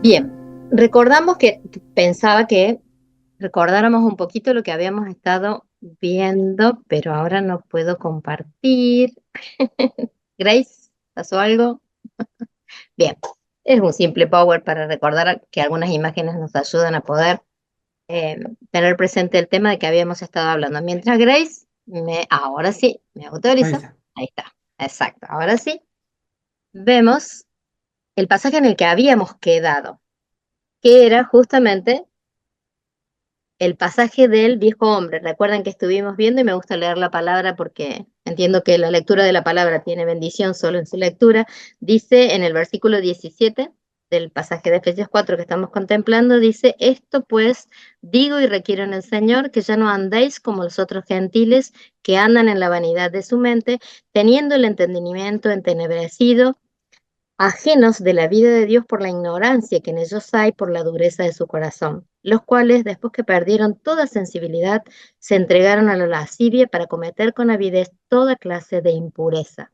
Bien, recordamos que pensaba que recordáramos un poquito lo que habíamos estado viendo, pero ahora no puedo compartir. Grace, ¿pasó algo? Bien, es un simple power para recordar que algunas imágenes nos ayudan a poder eh, tener presente el tema de que habíamos estado hablando. Mientras Grace, ahora sí, me Ahí autoriza. está. Ahí está, exacto. Ahora sí, vemos el pasaje en el que habíamos quedado, que era justamente el pasaje del viejo hombre. Recuerdan que estuvimos viendo y me gusta leer la palabra porque entiendo que la lectura de la palabra tiene bendición solo en su lectura. Dice en el versículo 17 del pasaje de Efesios 4 que estamos contemplando, dice, esto pues digo y requiero en el Señor que ya no andéis como los otros gentiles que andan en la vanidad de su mente, teniendo el entendimiento entenebrecido, ajenos de la vida de Dios por la ignorancia que en ellos hay, por la dureza de su corazón, los cuales, después que perdieron toda sensibilidad, se entregaron a la lascivia para cometer con avidez toda clase de impureza.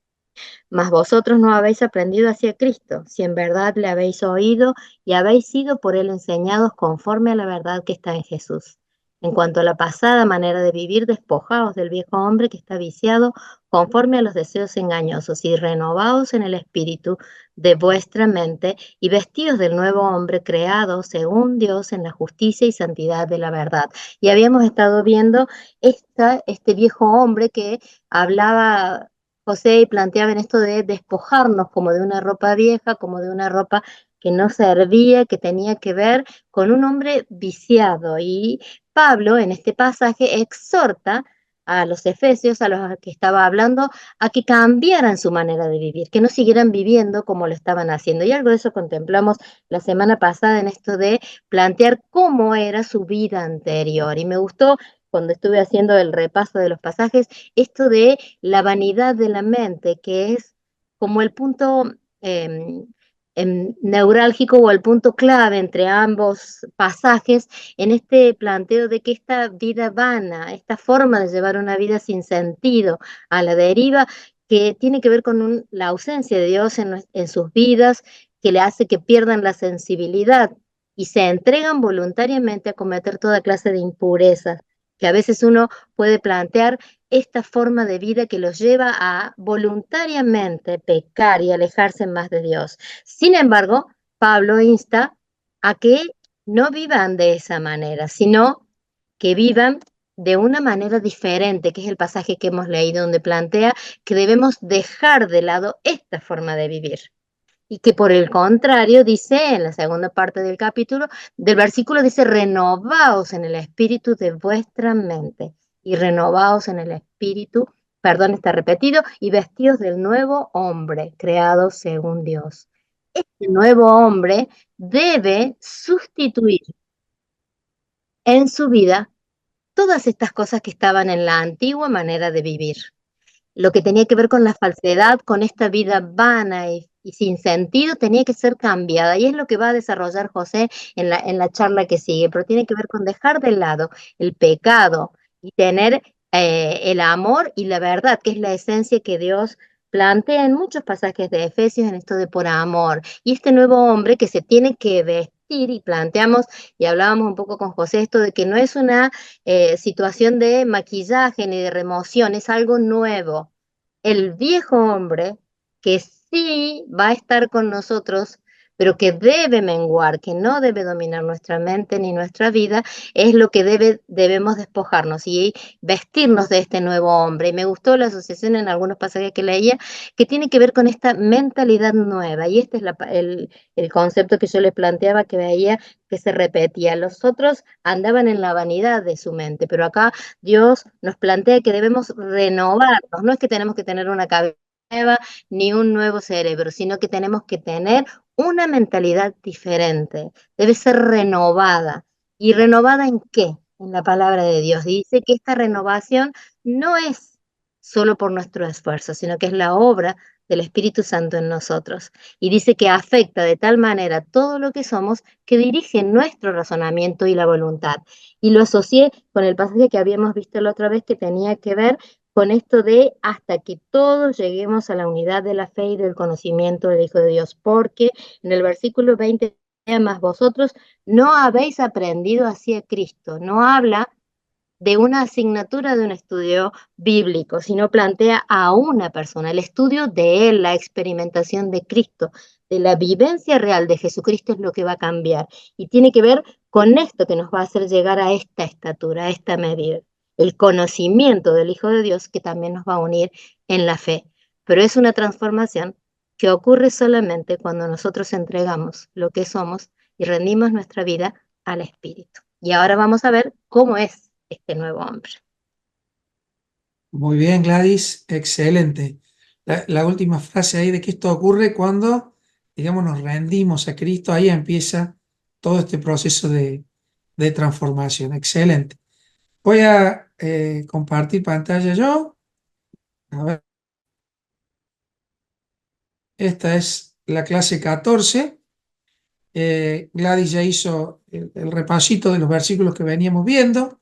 Mas vosotros no habéis aprendido hacia Cristo, si en verdad le habéis oído y habéis sido por él enseñados conforme a la verdad que está en Jesús. En cuanto a la pasada manera de vivir, despojaos del viejo hombre que está viciado conforme a los deseos engañosos y renovaos en el espíritu de vuestra mente y vestíos del nuevo hombre creado según Dios en la justicia y santidad de la verdad. Y habíamos estado viendo este viejo hombre que hablaba José y planteaba en esto de despojarnos como de una ropa vieja, como de una ropa que no servía, que tenía que ver con un hombre viciado. Y Pablo en este pasaje exhorta a los efesios, a los que estaba hablando, a que cambiaran su manera de vivir, que no siguieran viviendo como lo estaban haciendo. Y algo de eso contemplamos la semana pasada en esto de plantear cómo era su vida anterior. Y me gustó cuando estuve haciendo el repaso de los pasajes, esto de la vanidad de la mente, que es como el punto eh, neurálgico o el punto clave entre ambos pasajes en este planteo de que esta vida vana, esta forma de llevar una vida sin sentido a la deriva, que tiene que ver con la ausencia de Dios en sus vidas, que le hace que pierdan la sensibilidad y se entregan voluntariamente a cometer toda clase de impurezas, que a veces uno puede plantear esta forma de vida que los lleva a voluntariamente pecar y alejarse más de Dios. Sin embargo, Pablo insta a que no vivan de esa manera, sino que vivan de una manera diferente, que es el pasaje que hemos leído, donde plantea que debemos dejar de lado esta forma de vivir. Y que por el contrario, dice en la segunda parte del capítulo, del versículo dice, renovaos en el espíritu de vuestra mente y renovaos en el espíritu, perdón, está repetido, y vestidos del nuevo hombre creado según Dios. Este nuevo hombre debe sustituir en su vida todas estas cosas que estaban en la antigua manera de vivir, lo que tenía que ver con la falsedad, con esta vida vana y sin sentido, tenía que ser cambiada. Y es lo que va a desarrollar José en la charla que sigue, pero tiene que ver con dejar de lado el pecado y tener el amor y la verdad, que es la esencia que Dios plantea en muchos pasajes de Efesios en esto de por amor. Y este nuevo hombre que se tiene que vestir y planteamos y hablábamos un poco con José esto de que no es una situación de maquillaje ni de remoción, es algo nuevo. El viejo hombre que sí va a estar con nosotros, pero que debe menguar, que no debe dominar nuestra mente ni nuestra vida, es lo que debemos despojarnos y vestirnos de este nuevo hombre. Y me gustó la asociación en algunos pasajes que leía, que tiene que ver con esta mentalidad nueva. Y este es el concepto que yo le planteaba, que veía que se repetía. Los otros andaban en la vanidad de su mente, pero acá Dios nos plantea que debemos renovarnos. No es que tenemos que tener una cabeza nueva ni un nuevo cerebro, sino que tenemos que tener una mentalidad diferente. Debe ser renovada. ¿Y renovada en qué? En la palabra de Dios. Dice que esta renovación no es solo por nuestro esfuerzo, sino que es la obra del Espíritu Santo en nosotros. Y dice que afecta de tal manera todo lo que somos que dirige nuestro razonamiento y la voluntad. Y lo asocié con el pasaje que habíamos visto la otra vez que tenía que ver con esto de hasta que todos lleguemos a la unidad de la fe y del conocimiento del Hijo de Dios, porque en el versículo 20 más vosotros no habéis aprendido así a Cristo. No habla de una asignatura de un estudio bíblico, sino plantea a una persona, el estudio de él, la experimentación de Cristo, de la vivencia real de Jesucristo es lo que va a cambiar. Y tiene que ver con esto que nos va a hacer llegar a esta estatura, a esta medida. El conocimiento del Hijo de Dios que también nos va a unir en la fe. Pero es una transformación que ocurre solamente cuando nosotros entregamos lo que somos y rendimos nuestra vida al Espíritu. Y ahora vamos a ver cómo es este nuevo hombre. Muy bien, Gladys, excelente. La última frase ahí de que esto ocurre cuando, digamos, nos rendimos a Cristo, ahí empieza todo este proceso de transformación. Excelente. Voy a compartir pantalla yo. A ver, esta es la clase 14. Gladys ya hizo el repasito de los versículos que veníamos viendo.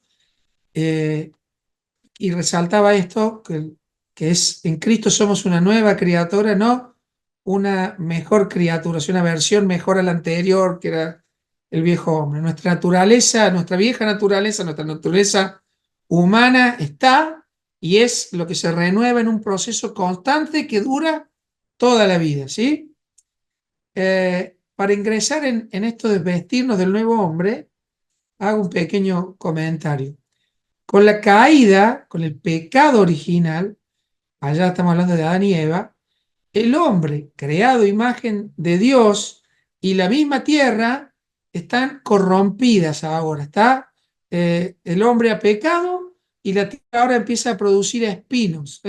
Y resaltaba esto, que es en Cristo somos una nueva criatura, no una mejor criatura, es una versión mejor a la anterior, que era el viejo hombre. Nuestra naturaleza, nuestra vieja naturaleza, nuestra naturaleza humana está y es lo que se renueva en un proceso constante que dura toda la vida, ¿sí? Para ingresar en esto de vestirnos del nuevo hombre, hago un pequeño comentario. Con la caída, con el pecado original, allá estamos hablando de Adán y Eva, el hombre, creado a imagen de Dios, y la misma tierra están corrompidas ahora. Está el hombre ha pecado y la tierra ahora empieza a producir espinos.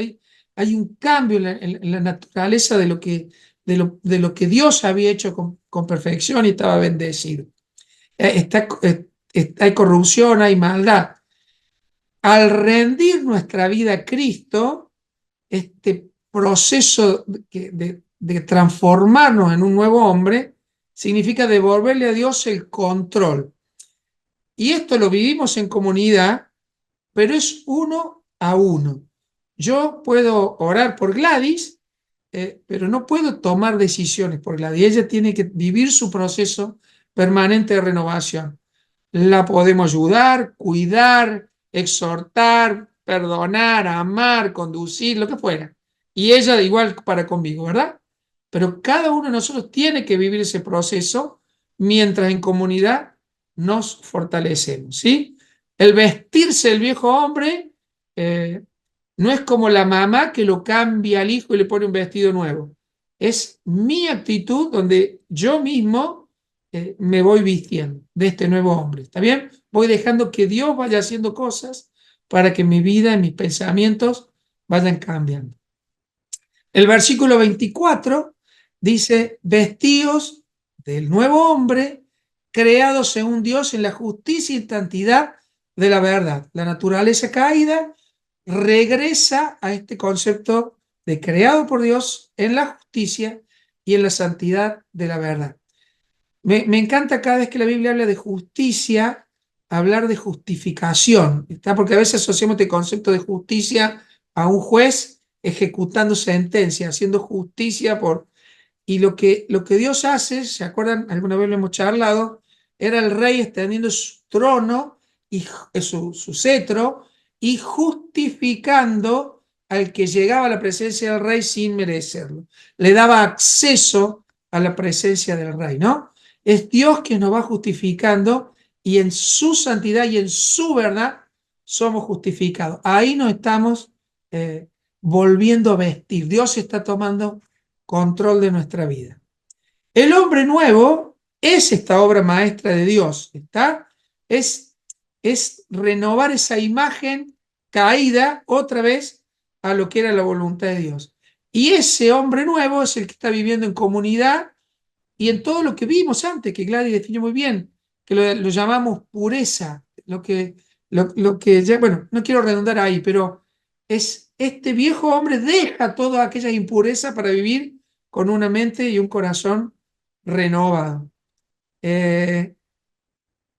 Hay un cambio en la naturaleza de lo que Dios había hecho con perfección y estaba bendecido. Hay corrupción, hay maldad. Al rendir nuestra vida a Cristo, este proceso de transformarnos en un nuevo hombre significa devolverle a Dios el control. Y esto lo vivimos en comunidad, pero es uno a uno. Yo puedo orar por Gladys, pero no puedo tomar decisiones por Gladys. Ella tiene que vivir su proceso permanente de renovación. La podemos ayudar, cuidar, exhortar, perdonar, amar, conducir, lo que fuera. Y ella igual para conmigo, ¿verdad? Pero cada uno de nosotros tiene que vivir ese proceso mientras en comunidad nos fortalecemos, ¿sí? El vestirse del viejo hombre eh, no es como la mamá que lo cambia al hijo y le pone un vestido nuevo. Es mi actitud donde yo mismo me voy vistiendo de este nuevo hombre. ¿Está bien? Voy dejando que Dios vaya haciendo cosas para que mi vida y mis pensamientos vayan cambiando. El versículo 24 dice, vestíos del nuevo hombre, creado según Dios en la justicia y santidad de la verdad. La naturaleza caída regresa a este concepto de creado por Dios en la justicia y en la santidad de la verdad. Me encanta cada vez que la Biblia habla de justicia, hablar de justificación, ¿está? Porque a veces asociamos este concepto de justicia a un juez ejecutando sentencia, haciendo justicia por... Y lo que Dios hace, ¿se acuerdan? Alguna vez lo hemos charlado, era el rey extendiendo su trono y su cetro y justificando al que llegaba a la presencia del rey sin merecerlo. Le daba acceso a la presencia del rey, ¿no? Es Dios quien nos va justificando y en su santidad y en su verdad somos justificados. Ahí nos estamos volviendo a vestir. Dios está tomando control de nuestra vida. El hombre nuevo es esta obra maestra de Dios, ¿está? Es renovar esa imagen caída otra vez a lo que era la voluntad de Dios. Y ese hombre nuevo es el que está viviendo en comunidad y en todo lo que vimos antes, que Gladys definió muy bien, que lo llamamos pureza, lo que ya, bueno, no quiero redundar ahí, pero es este viejo hombre deja toda aquella impureza para vivir con una mente y un corazón renovado.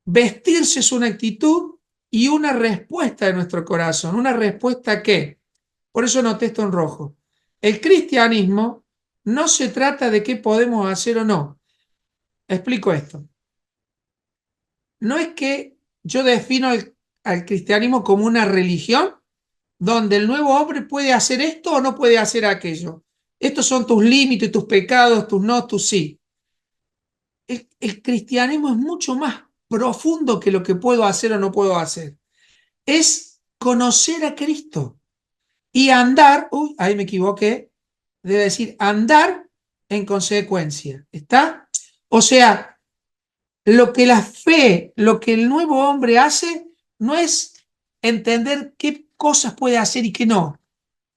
Vestirse es una actitud y una respuesta de nuestro corazón. ¿Una respuesta a qué? Por eso noté esto en rojo. El cristianismo no se trata de qué podemos hacer o no. Explico esto. No es que yo defino al cristianismo como una religión donde el nuevo hombre puede hacer esto o no puede hacer aquello. Estos son tus límites, tus pecados, tus no, tus sí. El cristianismo es mucho más profundo que lo que puedo hacer o no puedo hacer. Es conocer a Cristo y andar, uy, ahí me equivoqué, debe decir andar en consecuencia. ¿Está? O sea, lo que la fe, lo que el nuevo hombre hace, no es entender qué cosas puede hacer y qué no,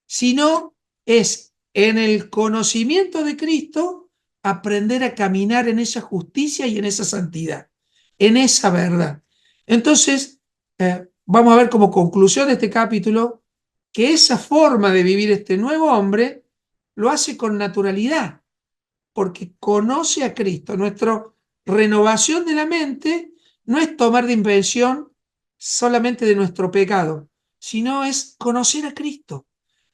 sino es en el conocimiento de Cristo aprender a caminar en esa justicia y en esa santidad, en esa verdad. Entonces, vamos a ver como conclusión de este capítulo que esa forma de vivir este nuevo hombre lo hace con naturalidad, porque conoce a Cristo. Nuestra renovación de la mente no es tomar de invención solamente de nuestro pecado, sino es conocer a Cristo.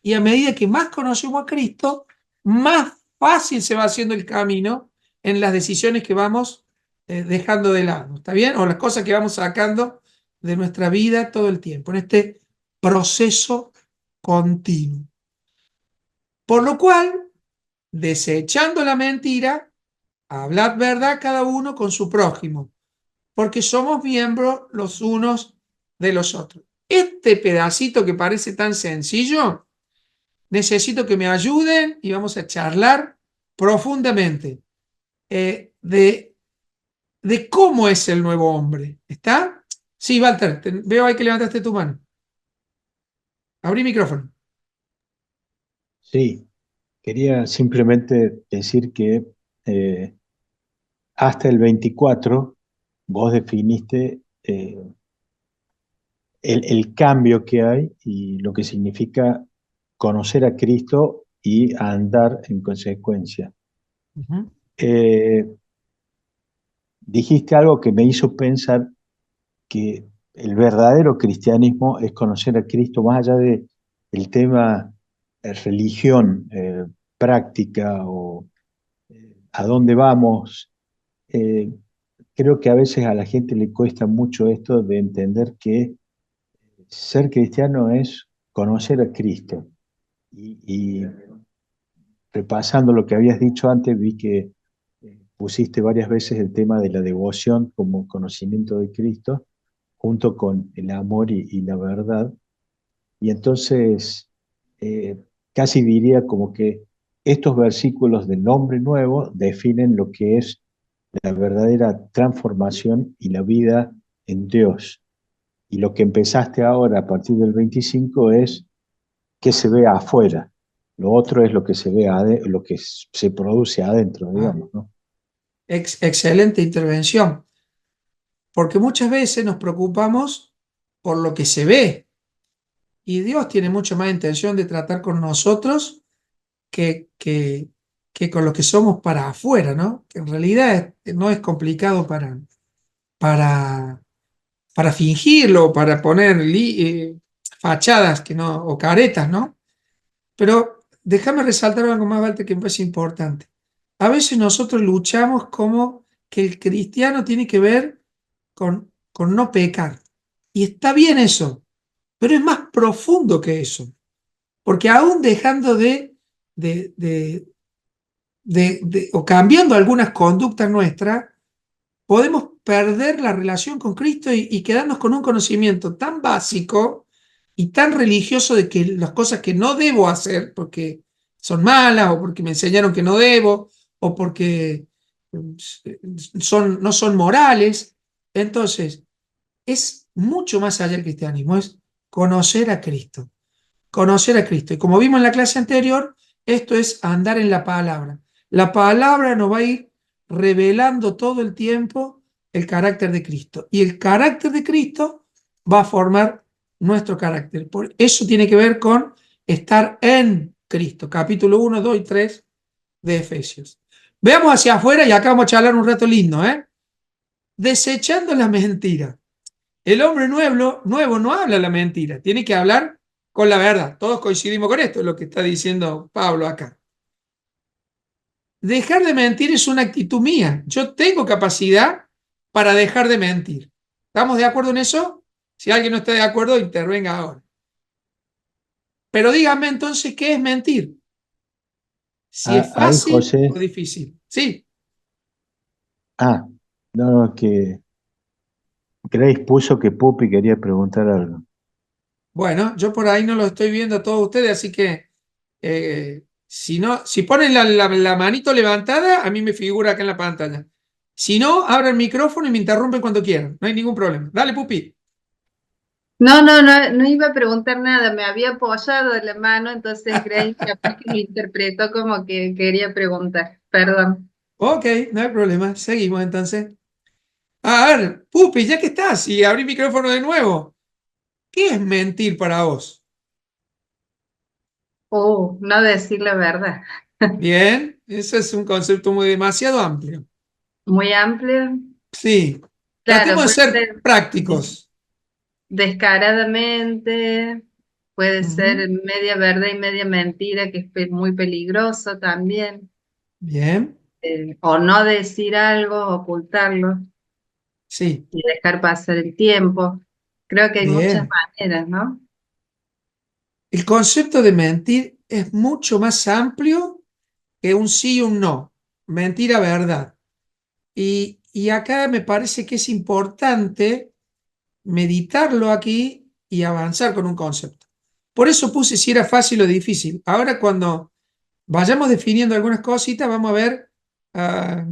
Y a medida que más conocemos a Cristo, más fácil se va haciendo el camino en las decisiones que vamos dejando de lado, ¿está bien? O las cosas que vamos sacando de nuestra vida todo el tiempo, en este proceso continuo. Por lo cual, desechando la mentira, hablad verdad cada uno con su prójimo, porque somos miembros los unos de los otros. Este pedacito que parece tan sencillo, necesito que me ayuden y vamos a charlar profundamente de cómo es el nuevo hombre. ¿Está? Sí, Walter, veo ahí que levantaste tu mano. Abrí micrófono. Sí, quería simplemente decir que eh, hasta el 24 vos definiste el cambio que hay y lo que significa conocer a Cristo y andar en consecuencia. Uh-huh. Eh, Dijiste algo que me hizo pensar que el verdadero cristianismo es conocer a Cristo más allá del tema religión, práctica o a dónde vamos. Eh, Creo que a veces a la gente le cuesta mucho esto de entender que ser cristiano es conocer a Cristo. Y repasando lo que habías dicho antes, vi que pusiste varias veces el tema de la devoción como conocimiento de Cristo, junto con el amor y la verdad. Y entonces, eh, casi diría como que estos versículos del hombre nuevo definen lo que es la verdadera transformación y la vida en Dios. Y lo que empezaste ahora a partir del 25 es que se ve afuera. Lo otro es lo que se ve lo que se produce adentro, Ah, digamos, ¿no? excelente intervención, porque muchas veces nos preocupamos por lo que se ve y Dios tiene mucho más intención de tratar con nosotros que, que, que con lo que somos para afuera, ¿no? Que en realidad no es complicado para, para fingirlo, para poner fachadas que no, o caretas, ¿no? Pero déjame resaltar algo más, Walter, que me parece importante. A veces nosotros luchamos como que el cristiano tiene que ver con no pecar. Y está bien eso, pero es más profundo que eso. Porque aún dejando de, de, o cambiando algunas conductas nuestras, podemos perder la relación con Cristo y quedarnos con un conocimiento tan básico y tan religioso de que las cosas que no debo hacer porque son malas o porque me enseñaron que no debo o porque no son morales. Entonces, es mucho más allá del cristianismo, es conocer a Cristo, conocer a Cristo. Y como vimos en la clase anterior, esto es andar en la palabra. La palabra nos va a ir revelando todo el tiempo el carácter de Cristo. Y el carácter de Cristo va a formar nuestro carácter. Por eso tiene que ver con estar en Cristo. Capítulo 1, 2 y 3 de Efesios. Veamos hacia afuera y acá vamos a charlar un rato lindo, ¿eh? Desechando la mentira. El hombre nuevo no habla la mentira, tiene que hablar con la verdad. Todos coincidimos con esto, es lo que está diciendo Pablo acá. dejar de mentir es una actitud mía. Yo tengo capacidad para dejar de mentir. ¿Estamos de acuerdo en eso? Si alguien no está de acuerdo, intervenga ahora. Pero dígame entonces, ¿qué es mentir? Si es Ahí, fácil o José, difícil. Sí, no, no, que Grace puso que Pupi quería preguntar algo. bueno, yo por ahí no lo estoy viendo a todos ustedes, así que si no, si ponen la manito levantada, a mí me figura acá en la pantalla. Si no, abran el micrófono y me interrumpen cuando quieran. No hay ningún problema. Dale, Pupi. No, no, no, no iba a preguntar nada, me había apoyado la mano, entonces Grace capaz que lo interpretó como que quería preguntar, perdón. Ok, no hay problema. Seguimos entonces. A ver, Pupi, ya que estás y abrí micrófono de nuevo, ¿qué es mentir para vos? No decir la verdad. Bien, eso es un concepto muy demasiado amplio. Muy amplio. Sí, Claro, tratemos de puede ser ser prácticos. descaradamente, puede Ujú. ser media verdad y media mentira, que es muy peligroso también. Bien, O no decir algo, ocultarlo sí, y dejar pasar el tiempo. Creo que hay muchas bien. maneras, ¿no? El concepto de mentir es mucho más amplio que un sí y un no. Mentira, verdad. Y acá me parece que es importante meditarlo aquí y avanzar con un concepto. Por eso puse si era fácil o difícil. Ahora cuando vayamos definiendo algunas cositas, vamos a ver ah,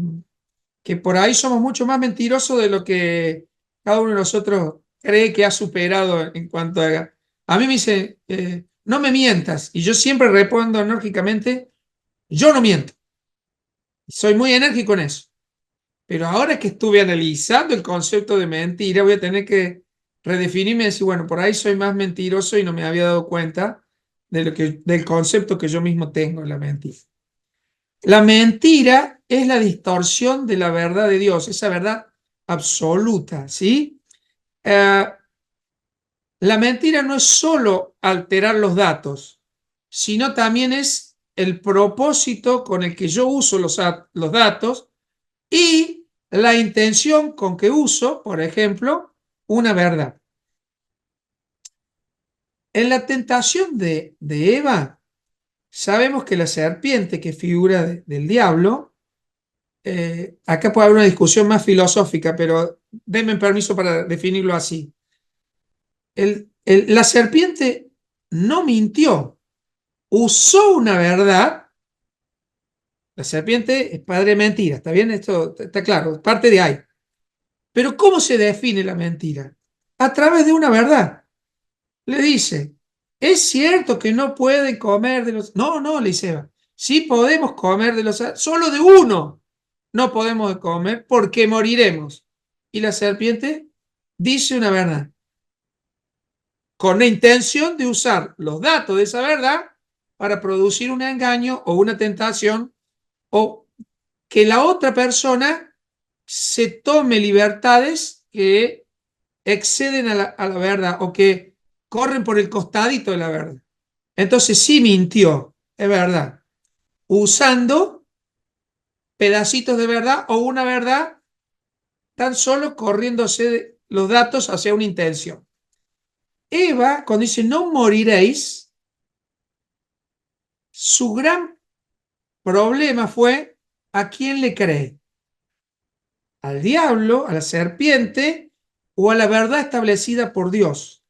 que por ahí somos mucho más mentirosos de lo que cada uno de nosotros cree que ha superado en cuanto a... A mí me dice, no me mientas, y yo siempre respondo enérgicamente, yo no miento. Soy muy enérgico en eso. Pero ahora que estuve analizando el concepto de mentira, voy a tener que redefinirme y decir, bueno, por ahí soy más mentiroso y no me había dado cuenta del concepto que yo mismo tengo de la mentira. La mentira es la distorsión de la verdad de Dios, esa verdad absoluta, ¿sí? Eh, la mentira no es solo alterar los datos, sino también es el propósito con el que yo uso los datos y la intención con que uso, por ejemplo, una verdad. En la tentación de Eva, sabemos que la serpiente, que figura del diablo, acá puede haber una discusión más filosófica, pero denme permiso para definirlo así. La serpiente no mintió, usó una verdad. La serpiente es padre de mentira, ¿está bien? Esto está claro, parte de ahí. Pero ¿cómo se define la mentira? A través de una verdad. Le dice, ¿es cierto que no pueden comer de los... No, no, le dice Eva, sí podemos comer de los... Solo de uno no podemos comer porque moriremos. Y la serpiente dice una verdad, con la intención de usar los datos de esa verdad para producir un engaño o una tentación o que la otra persona se tome libertades que exceden a la verdad o que corren por el costadito de la verdad. Entonces sí mintió, es verdad, usando pedacitos de verdad o una verdad tan solo corriéndose los datos hacia una intención. Eva, cuando dice no moriréis, su gran problema fue a quién le cree, al diablo, a la serpiente o a la verdad establecida por Dios.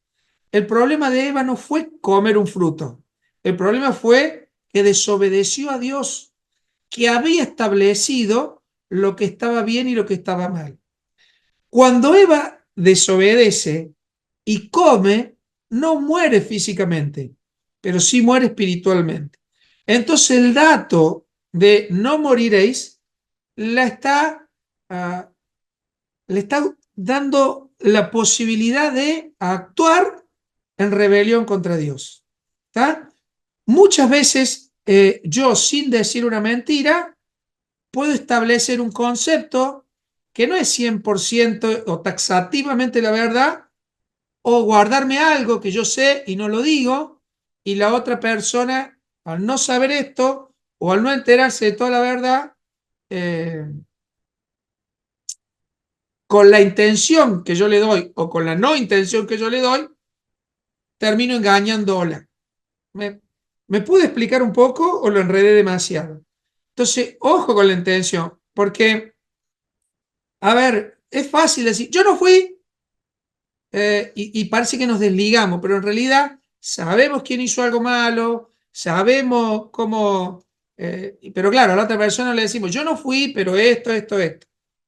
El problema de Eva no fue comer un fruto, el problema fue que desobedeció a Dios, que había establecido lo que estaba bien y lo que estaba mal. Cuando Eva desobedece y come, no muere físicamente, pero sí muere espiritualmente. Entonces el dato de no moriréis la está, uh, le está dando la posibilidad de actuar en rebelión contra Dios. ¿Está? Muchas veces yo, sin decir una mentira, puedo establecer un concepto que no es 100% o taxativamente la verdad, o guardarme algo que yo sé y no lo digo, y la otra persona, al no saber esto, o al no enterarse de toda la verdad, con la intención que yo le doy o con la no intención que yo le doy, termino engañándola. ¿Me pude explicar un poco o lo enredé demasiado? Entonces, ojo con la intención, porque, a ver, es fácil decir, yo no fui, y parece que nos desligamos, pero en realidad sabemos quién hizo algo malo, sabemos cómo, pero claro, a la otra persona le decimos, yo no fui, pero esto.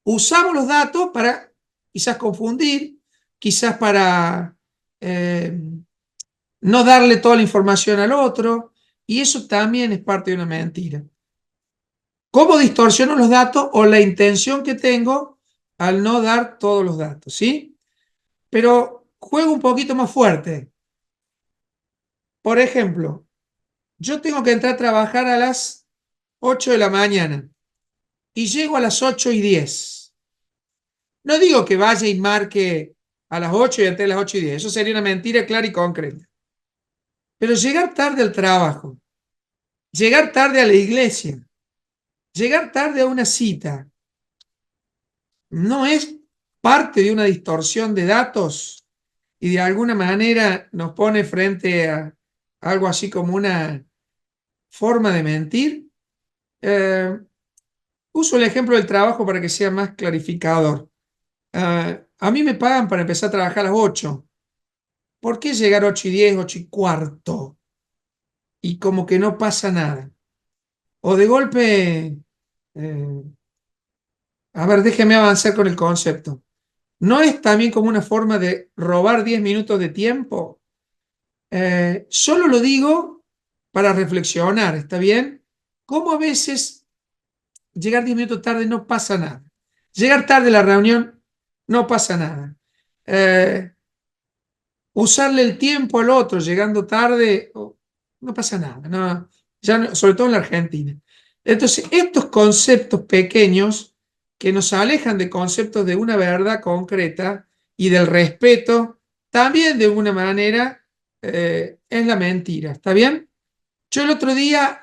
Usamos los datos para quizás confundir, quizás para eh, no darle toda la información al otro, y eso también es parte de una mentira. ¿Cómo distorsiono los datos o la intención que tengo al no dar todos los datos? ¿Sí? Pero juego un poquito más fuerte. Por ejemplo, yo tengo que entrar a trabajar a las 8 de la mañana y llego a las 8:10. No digo que vaya y marque a las 8 y entre las 8:10. Eso sería una mentira clara y concreta. Pero llegar tarde al trabajo, llegar tarde a la iglesia, llegar tarde a una cita, ¿no es parte de una distorsión de datos y de alguna manera nos pone frente a algo así como una forma de mentir? Uso el ejemplo del trabajo para que sea más clarificador. A mí me pagan para empezar a trabajar a las 8. ¿Por qué llegar 8:10, 8:15? Y como que no pasa nada. O de golpe, eh, a ver, déjeme avanzar con el concepto. ¿No es también como una forma de robar 10 minutos de tiempo? Solo lo digo para reflexionar, ¿está bien? Cómo a veces llegar 10 minutos tarde no pasa nada. Llegar tarde a la reunión no pasa nada. Eh, Usarle el tiempo al otro llegando tarde, no pasa nada. No, ya sobre todo en la Argentina. Entonces, estos conceptos pequeños que nos alejan de conceptos de una verdad concreta y del respeto, también de alguna manera es la mentira. ¿Está bien? Yo el otro día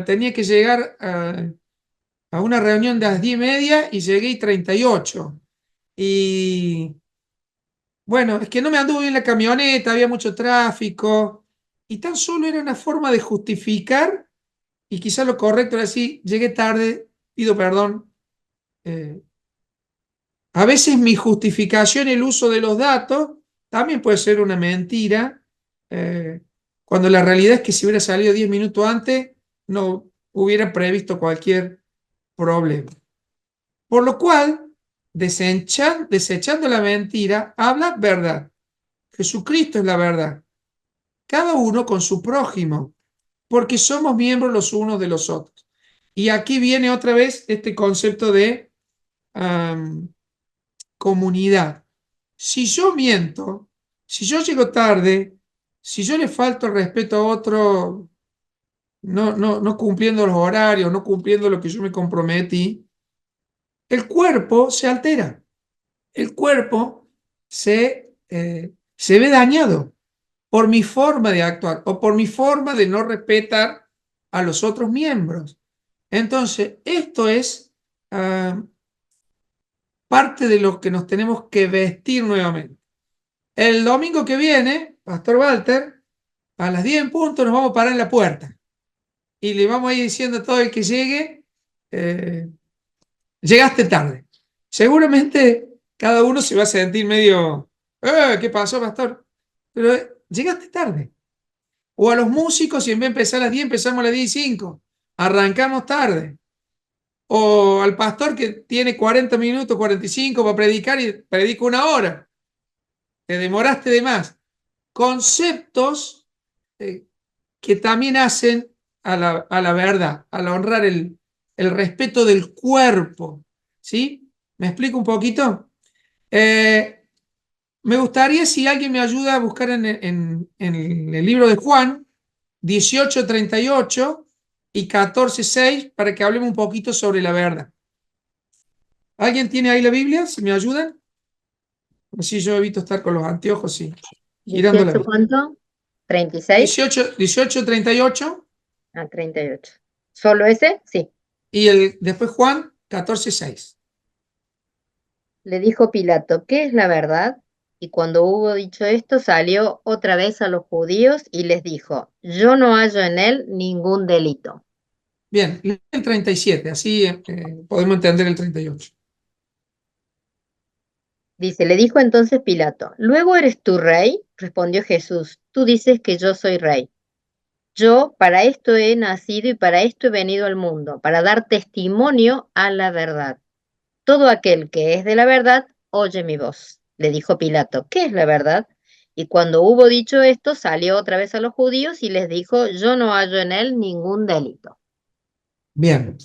tenía que llegar a una reunión de las 10:30 y llegué y 38. Y bueno, es que no me anduvo bien la camioneta, había mucho tráfico y tan solo era una forma de justificar y quizás lo correcto era decir, llegué tarde, pido perdón. Eh, a veces mi justificación, el uso de los datos, también puede ser una mentira, eh, cuando la realidad es que si hubiera salido 10 minutos antes, no hubiera previsto cualquier problema. Por lo cual, desechando la mentira, habla verdad. Jesucristo es la verdad. Cada uno con su prójimo, porque somos miembros los unos de los otros. Y aquí viene otra vez este concepto de comunidad. Si yo miento, si yo llego tarde, si yo le falto el respeto a otro, no cumpliendo los horarios, no cumpliendo lo que yo me comprometí, el cuerpo se altera, el cuerpo se ve dañado por mi forma de actuar o por mi forma de no respetar a los otros miembros. Entonces, esto es parte de lo que nos tenemos que vestir nuevamente. El domingo que viene, Pastor Walter, a las 10 en punto nos vamos a parar en la puerta y le vamos a ir diciendo a todo el que llegue, eh, llegaste tarde. Seguramente cada uno se va a sentir medio, ¿qué pasó, pastor? Pero llegaste tarde. O a los músicos, si en vez de empezar a las 10, empezamos a las 10:05. Arrancamos tarde. O al pastor que tiene 40 minutos, 45 para predicar y predica 1 hora. Te demoraste de más. Conceptos que también hacen a la verdad, al honrar el respeto del cuerpo. ¿Sí? ¿Me explico un poquito? Me gustaría si alguien me ayuda a buscar en el libro de Juan 18:38 y 14:6 para que hablemos un poquito sobre la verdad. ¿Alguien tiene ahí la Biblia? ¿Si me ayudan? Así yo evito estar con los anteojos y girando la 18, Biblia. ¿cuánto? 36 18:38 a 38. ¿Solo ese? Sí. Y después Juan 14:6. Le dijo Pilato, ¿qué es la verdad? Y cuando hubo dicho esto, salió otra vez a los judíos y les dijo, yo no hallo en él ningún delito. Bien, lee el 37, así podemos entender el 38. Dice, le dijo entonces Pilato, ¿luego eres tú rey? Respondió Jesús, tú dices que yo soy rey. Yo para esto he nacido y para esto he venido al mundo, para dar testimonio a la verdad. Todo aquel que es de la verdad, oye mi voz. Le dijo Pilato, ¿qué es la verdad? Y cuando hubo dicho esto, salió otra vez a los judíos y les dijo, yo no hallo en él ningún delito. Bien,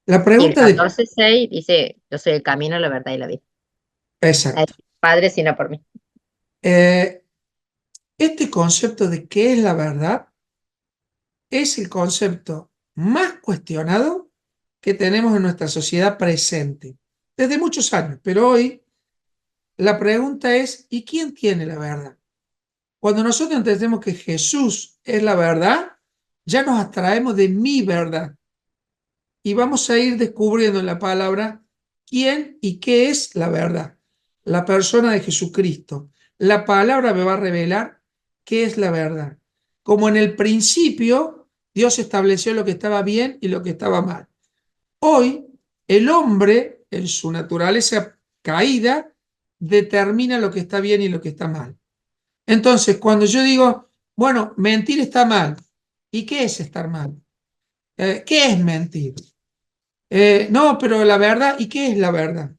la Y el pregunta de... 14:6 dice, yo soy el camino, la verdad y la vida. Ay, Exacto. Padre, sino por mí. Eh, este concepto de qué es la verdad es el concepto más cuestionado que tenemos en nuestra sociedad presente, desde muchos años, pero hoy la pregunta es, ¿y quién tiene la verdad? Cuando nosotros entendemos que Jesús es la verdad, ya nos abstraemos de mi verdad y vamos a ir descubriendo en la palabra quién y qué es la verdad, la persona de Jesucristo. La palabra me va a revelar qué es la verdad. Como en el principio, Dios estableció lo que estaba bien y lo que estaba mal. Hoy, el hombre, en su naturaleza caída, determina lo que está bien y lo que está mal. Entonces, cuando yo digo, bueno, mentir está mal, ¿y qué es estar mal? ¿Qué es mentir? No, pero la verdad, ¿y qué es la verdad?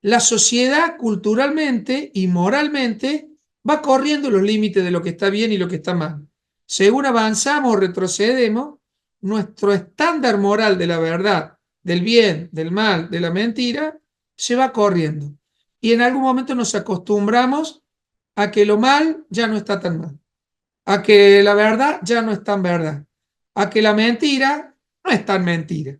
La sociedad culturalmente y moralmente va corriendo los límites de lo que está bien y lo que está mal. Según avanzamos o retrocedemos, nuestro estándar moral de la verdad, del bien, del mal, de la mentira, se va corriendo. Y en algún momento nos acostumbramos a que lo mal ya no está tan mal, a que la verdad ya no es tan verdad, a que la mentira no es tan mentira,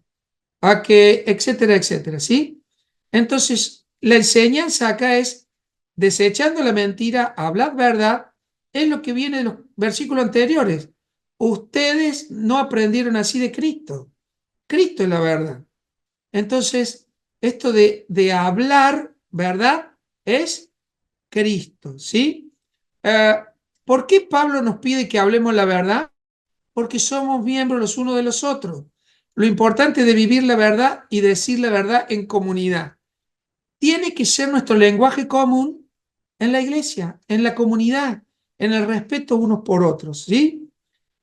a que, etcétera, etcétera, ¿sí? Entonces, la enseñanza acá es, desechando la mentira, hablar verdad, es lo que viene de los versículos anteriores. Ustedes no aprendieron así de Cristo. Cristo es la verdad. Entonces, esto de hablar verdad es Cristo, ¿sí? Eh, ¿Por qué Pablo nos pide que hablemos la verdad? Porque somos miembros los unos de los otros. Lo importante de vivir la verdad y decir la verdad en comunidad. Tiene que ser nuestro lenguaje común en la iglesia, en la comunidad, en el respeto unos por otros, ¿sí?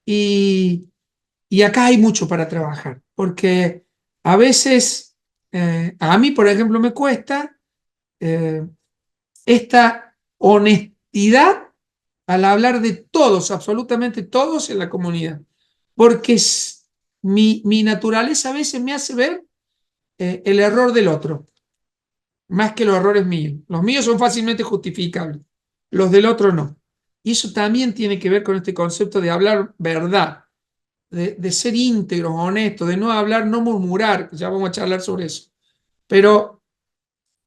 Y, y acá hay mucho para trabajar, porque a veces, a mí, por ejemplo, me cuesta eh, esta honestidad al hablar de todos, absolutamente todos en la comunidad, porque mi naturaleza a veces me hace ver el error del otro, más que los errores míos. Los míos son fácilmente justificables, los del otro no. Y eso también tiene que ver con este concepto de hablar verdad, de ser íntegros, honestos, de no hablar, no murmurar, ya vamos a charlar sobre eso. Pero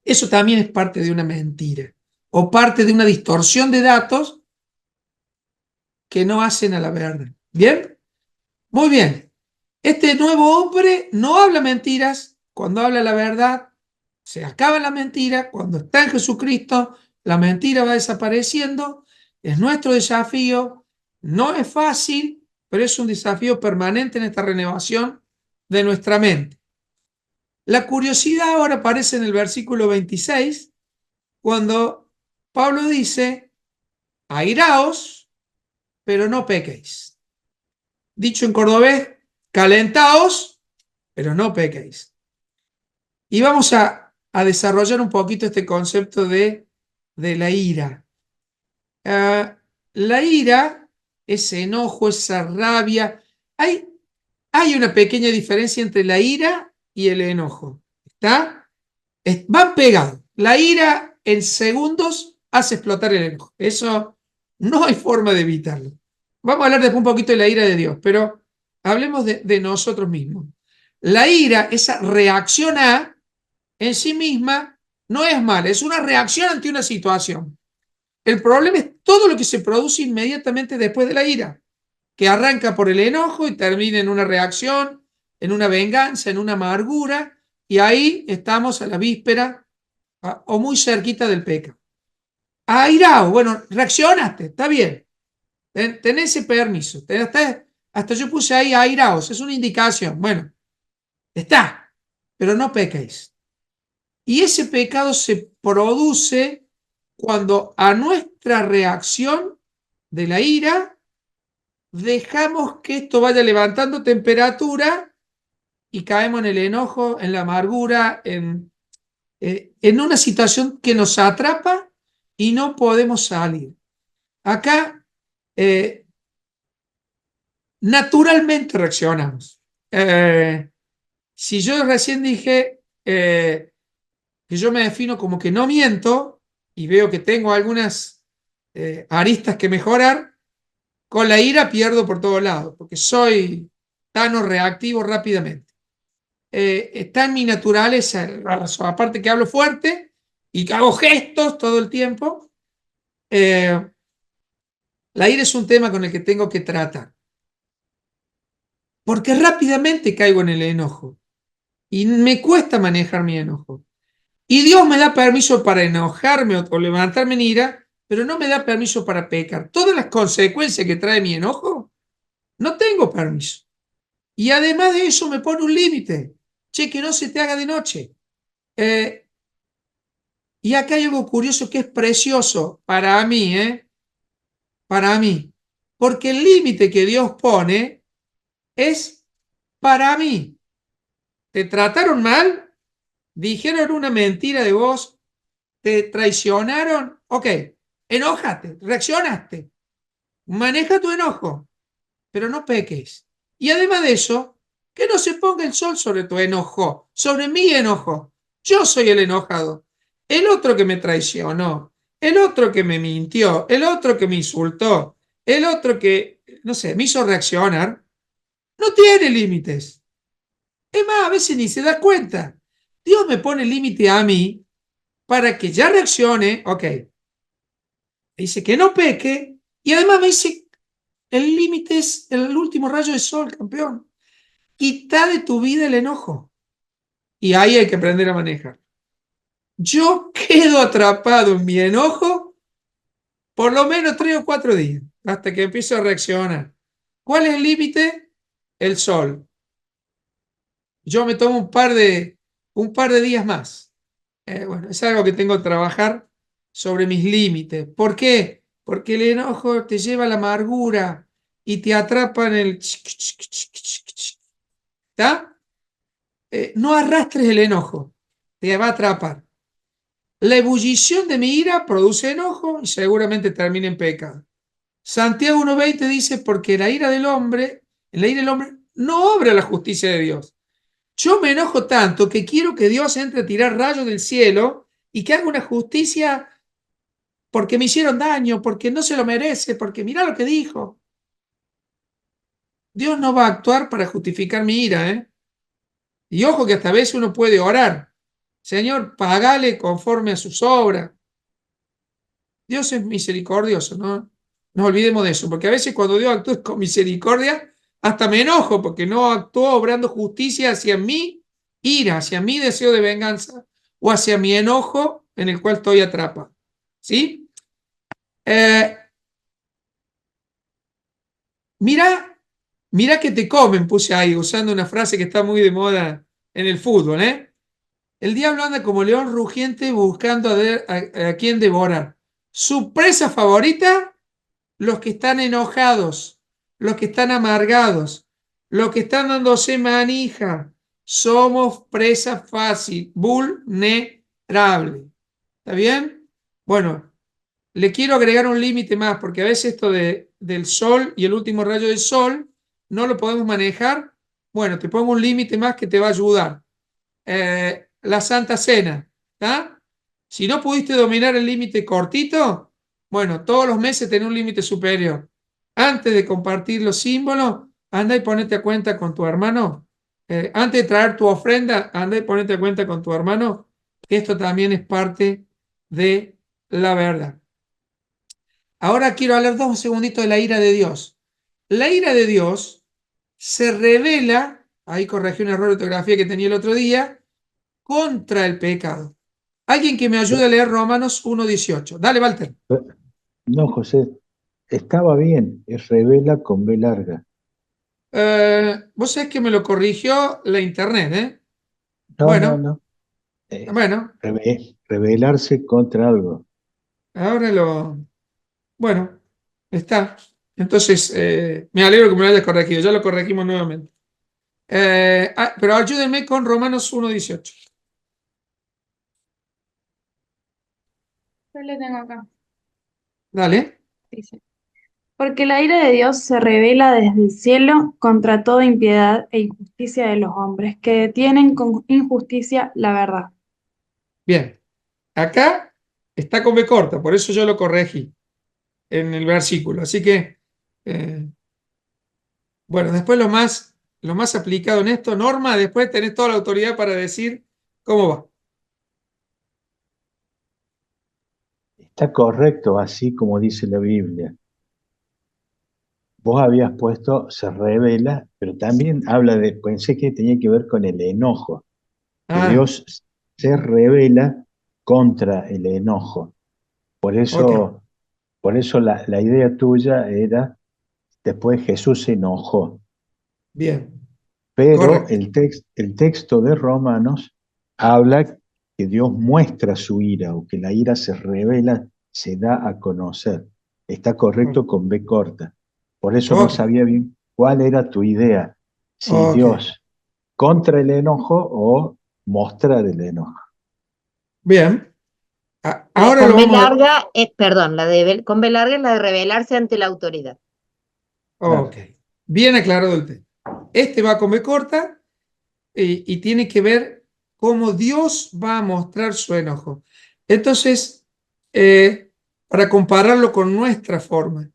eso también es parte de una mentira o parte de una distorsión de datos que no hacen a la verdad. ¿Bien? Muy bien. Este nuevo hombre no habla mentiras. Cuando habla la verdad, se acaba la mentira. Cuando está en Jesucristo, la mentira va desapareciendo. Es nuestro desafío. No es fácil, pero es un desafío permanente en esta renovación de nuestra mente. La curiosidad ahora aparece en el versículo 26, cuando Pablo dice, airaos, pero no pequéis. Dicho en cordobés, calentaos, pero no pequéis. Y vamos a desarrollar un poquito este concepto de la ira. La ira, ese enojo, esa rabia, hay una pequeña diferencia entre la ira y el enojo. ¿Está? Van pegados. La ira en segundos hace explotar el enojo. Eso no hay forma de evitarlo. Vamos a hablar después un poquito de la ira de Dios, pero hablemos de nosotros mismos. La ira, esa reacción en sí misma, no es mala, es una reacción ante una situación. El problema es todo lo que se produce inmediatamente después de la ira. que arranca por el enojo y termina en una reacción, en una venganza, en una amargura, y ahí estamos a la víspera o muy cerquita del pecado. Airado, bueno, reaccionaste, está bien, tenés ese permiso, hasta yo puse ahí airaos, es una indicación, bueno, está, pero no pequéis. Y ese pecado se produce cuando a nuestra reacción de la ira dejamos que esto vaya levantando temperatura y caemos en el enojo, en la amargura, en una situación que nos atrapa y no podemos salir. Acá naturalmente reaccionamos. Si yo recién dije que yo me defino como que no miento y veo que tengo algunas aristas que mejorar, con la ira pierdo por todos lados, porque soy tan reactivo rápidamente. Está en mi naturaleza, aparte que hablo fuerte y que hago gestos todo el tiempo. La ira es un tema con el que tengo que tratar, porque rápidamente caigo en el enojo y me cuesta manejar mi enojo. Y Dios me da permiso para enojarme o levantarme en ira, pero no me da permiso para pecar. Todas las consecuencias que trae mi enojo, no tengo permiso. Y además de eso me pone un límite. Che, que no se te haga de noche. Y acá hay algo curioso que es precioso para mí, para mí. Porque el límite que Dios pone es para mí. ¿Te trataron mal? ¿Dijeron una mentira de vos? ¿Te traicionaron? Ok, enójate, reaccionaste, maneja tu enojo, pero no peques. Y además de eso, que no se ponga el sol sobre tu enojo, sobre mi enojo. Yo soy el enojado. El otro que me traicionó, el otro que me mintió, el otro que me insultó, el otro que, no sé, me hizo reaccionar, no tiene límites. Es más, a veces ni se da cuenta. Dios me pone límite a mí para que ya reaccione, ok, dice que no peque, y además me dice, el límite es el último rayo de sol, campeón. Quita de tu vida el enojo. Y ahí hay que aprender a manejar. Yo quedo atrapado en mi enojo por lo menos 3 o 4 días, hasta que empiezo a reaccionar. ¿Cuál es el límite? El sol. Yo me tomo un par de días más. Bueno, es algo que tengo que trabajar sobre mis límites. ¿Por qué? Porque el enojo te lleva a la amargura y te atrapa en el... ¿Está? No arrastres el enojo, te va a atrapar. La ebullición de mi ira produce enojo y seguramente termina en pecado. Santiago 1:20 dice, porque la ira del hombre, en la ira del hombre no obra la justicia de Dios. Yo me enojo tanto que quiero que Dios entre a tirar rayos del cielo y que haga una justicia porque me hicieron daño, porque no se lo merece, porque mirá lo que dijo. Dios no va a actuar para justificar mi ira, ¿eh? Y ojo que hasta a veces uno puede orar. Señor, pagale conforme a sus obras. Dios es misericordioso, ¿no? No olvidemos de eso, porque a veces cuando Dios actúa con misericordia, hasta me enojo porque no actuó obrando justicia hacia mi ira, hacia mi deseo de venganza o hacia mi enojo en el cual estoy atrapado. ¿Sí? Mira, mira que te comen, puse ahí, usando una frase que está muy de moda en el fútbol, ¿eh? El diablo anda como león rugiente buscando a quien devorar. Su presa favorita, los que están enojados, los que están amargados, los que están dándose manija. Somos presa fácil, vulnerable. ¿Está bien? Bueno, le quiero agregar un límite más, porque a veces esto del sol y el último rayo del sol no lo podemos manejar. Bueno, te pongo un límite más que te va a ayudar. La Santa Cena, ¿está? Si no pudiste dominar el límite cortito, bueno, todos los meses tenés un límite superior. Antes de compartir los símbolos, anda y ponete a cuenta con tu hermano. Antes de traer tu ofrenda, anda y ponete a cuenta con tu hermano, que esto también es parte de la verdad. Ahora quiero hablar 2 segunditos de la ira de Dios. la ira de Dios se revela, ahí corregí un error de ortografía que tenía el otro día, contra el pecado. Alguien que me ayude a leer Romanos 1:18. Dale, Walter. No, José, estaba bien, es revela con B larga. Vos sabés que me lo corrigió la internet, ¿eh? No, no, Bueno, no. bueno, Rebelarse contra algo. ahora bueno, está. Entonces, me alegro que me lo hayas corregido, ya lo corregimos nuevamente. Pero ayúdenme con Romanos 1:18. Yo lo tengo acá. Dale. Dice, porque la ira de Dios se revela desde el cielo contra toda impiedad e injusticia de los hombres, que detienen con injusticia la verdad. Bien. Acá está con B corta, por eso yo lo corregí en el versículo. Así que, bueno, después lo más aplicado en esto, Norma, después tenés toda la autoridad para decir cómo va. Está correcto, así como dice la Biblia. Vos habías puesto se revela, pero también habla de, pensé que tenía que ver con el enojo, que Ah, Dios se revela contra el enojo. Por ok, eso, por eso la idea tuya era, después Jesús se enojó. bien, Pero correcto. el texto de Romanos habla que Dios muestra su ira o que la ira se revela, se da a conocer. Está correcto con B corta. Por eso no Ok, sabía bien cuál era tu idea. Si ok, Dios contra el enojo o mostrar el enojo. bien. La Ahora con lo B vamos a... larga, perdón, con B larga es la de rebelarse ante la autoridad. Ok, bien aclarado el tema. Este va con B corta y tiene que ver cómo Dios va a mostrar su enojo. Entonces, para compararlo con nuestra forma,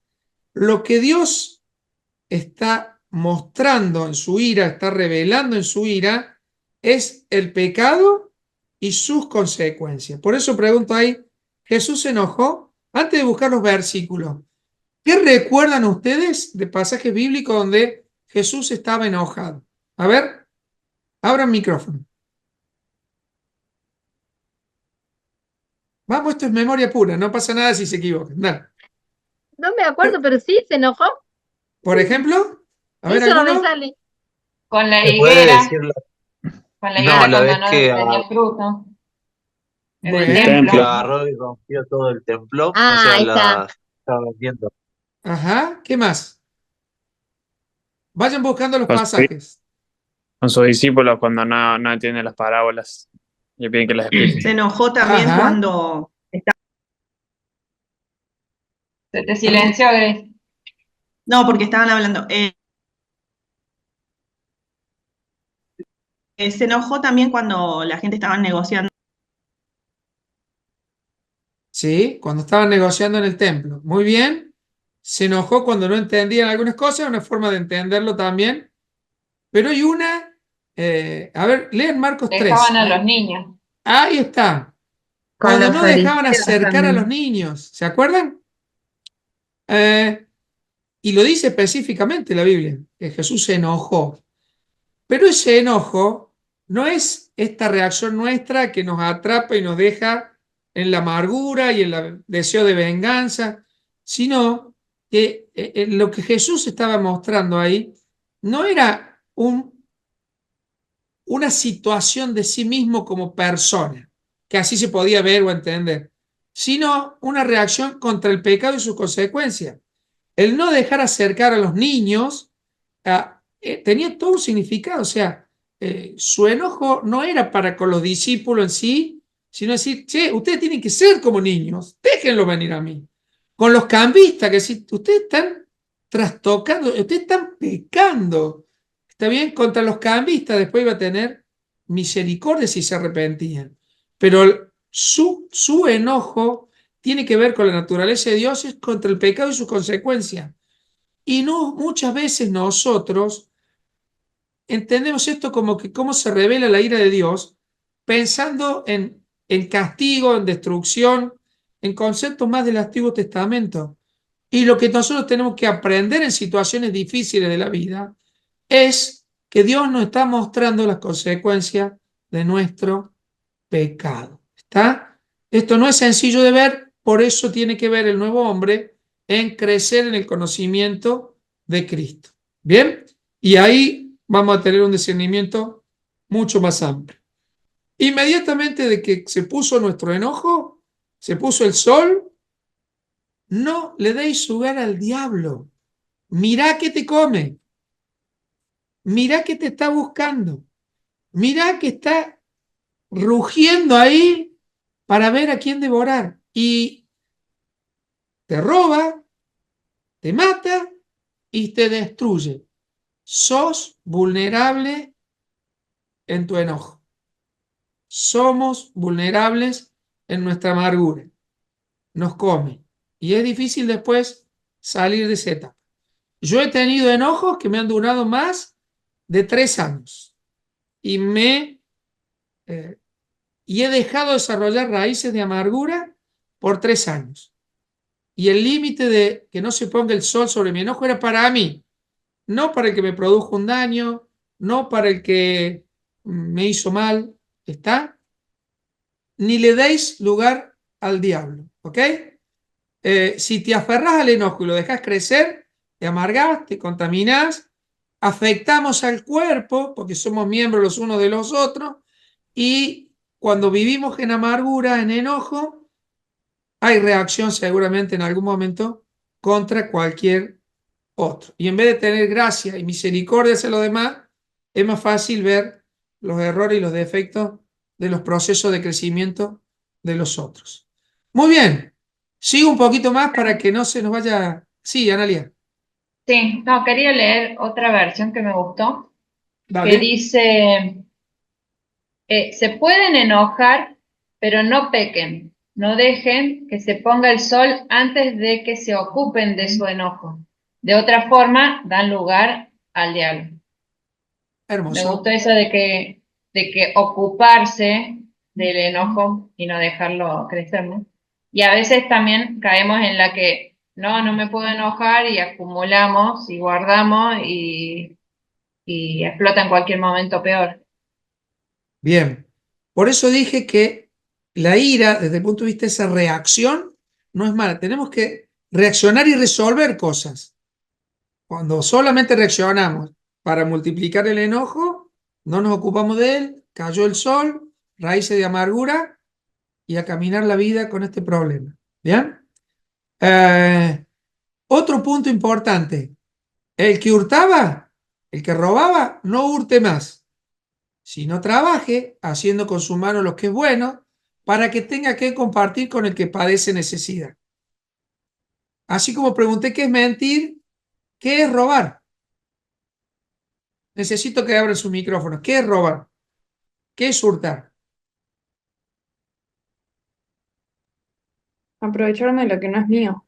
lo que Dios está mostrando en su ira, está revelando en su ira, es el pecado y sus consecuencias. Por eso pregunto ahí, ¿Jesús se enojó? Antes de buscar los versículos, ¿qué recuerdan ustedes de pasajes bíblicos donde Jesús estaba enojado? A ver, abran micrófono. Vamos, esto es memoria pura, no pasa nada si se equivocan. Dale. No me acuerdo, pero sí, se enojó. Por ejemplo, a ver, Eso no me ¿alguno? sale. Con la ¿Se puede higuera, decir con la no, higuera la cuando vez no que tenía fruto en el el Bueno, templo templo. agarró y rompió todo el templo? O Ah, sea, ahí está. la estaba vendiendo. ajá, ¿qué más? Vayan buscando los con su, pasajes. con sus discípulos cuando no entienden las parábolas y piden que las explique. Se enojó también Ajá, cuando Se te silenció, Grace. no, porque estaban hablando. Se enojó también cuando la gente estaba negociando. sí, cuando estaban negociando en el templo. Muy bien. Se enojó cuando no entendían algunas cosas, una forma de entenderlo también. Pero hay una, a ver, lean Marcos 3. Dejaban a los niños. Ahí está. Con Cuando los no dejaban fariseos acercar a los también. niños, ¿se acuerdan? Eh, y lo dice específicamente la Biblia, que Jesús se enojó. Pero ese enojo no es esta reacción nuestra que nos atrapa y nos deja en la amargura y en el deseo de venganza, sino que lo que Jesús estaba mostrando ahí no era una situación de sí mismo como persona, que así se podía ver o entender, sino una reacción contra el pecado y sus consecuencias. El no dejar acercar a los niños tenía todo un significado, o sea, su enojo no era para con los discípulos en sí, sino decir, che, ustedes tienen que ser como niños, déjenlo venir a mí. Con los cambistas, que si ustedes están trastocando, ustedes están pecando, está bien, contra los cambistas después iba a tener misericordia si se arrepentían, pero su enojo tiene que ver con la naturaleza de Dios, es contra el pecado y sus consecuencias. Y no muchas veces nosotros entendemos esto como que cómo se revela la ira de Dios, pensando en castigo, en destrucción, en conceptos más del Antiguo Testamento. Y lo que nosotros tenemos que aprender en situaciones difíciles de la vida es que Dios nos está mostrando las consecuencias de nuestro pecado. ¿Está? Esto no es sencillo de ver, por eso tiene que ver el nuevo hombre en crecer en el conocimiento de Cristo. ¿Bien? Y ahí vamos a tener un discernimiento mucho más amplio. Inmediatamente de que se puso nuestro enojo, se puso el sol, no le deis lugar al diablo. Mirá que te come. Mirá que te está buscando. Mirá que está rugiendo ahí para ver a quién devorar. Y te roba, te mata y te destruye. Sos vulnerable en tu enojo. Somos vulnerables en nuestra amargura. Nos come. Y es difícil después salir de esa etapa. Yo he tenido enojos que me han durado más de 3 años. Y y he dejado de desarrollar raíces de amargura por 3 años. Y el límite de que no se ponga el sol sobre mi enojo era para mí, no para el que me produjo un daño, no para el que me hizo mal, ¿está? Ni le deis lugar al diablo, ¿ok? Si te aferras al enojo y lo dejas crecer, te amargas, te contaminás, afectamos al cuerpo porque somos miembros los unos de los otros y cuando vivimos en amargura, en enojo, hay reacción seguramente en algún momento contra cualquier otro. Y en vez de tener gracia y misericordia hacia los demás, es más fácil ver los errores y los defectos de los procesos de crecimiento de los otros. Muy bien, sigo un poquito más para que no se nos vaya. Sí, Analia. Sí, no, quería leer otra versión que me gustó, que Dale. dice, se pueden enojar, pero no pequen, no dejen que se ponga el sol antes de que se ocupen de su enojo. De otra forma, dan lugar al diablo. Me Hermoso. gustó eso de que ocuparse del enojo y no dejarlo crecer, ¿no? Y a veces también caemos en la que no me puedo enojar y acumulamos y guardamos y explota en cualquier momento peor. Bien. Por eso dije que la ira, desde el punto de vista de esa reacción, no es mala. Tenemos que reaccionar y resolver cosas. Cuando solamente reaccionamos para multiplicar el enojo, no nos ocupamos de él, cayó el sol, raíces de amargura y a caminar la vida con este problema. ¿Bien? Otro punto importante, el que hurtaba, el que robaba, no hurte más, sino trabaje haciendo con su mano lo que es bueno para que tenga que compartir con el que padece necesidad. Así como pregunté qué es mentir, ¿qué es robar? Necesito que abran su micrófono. ¿Qué es robar? ¿Qué es hurtar? Aprovecharme de lo que no es mío.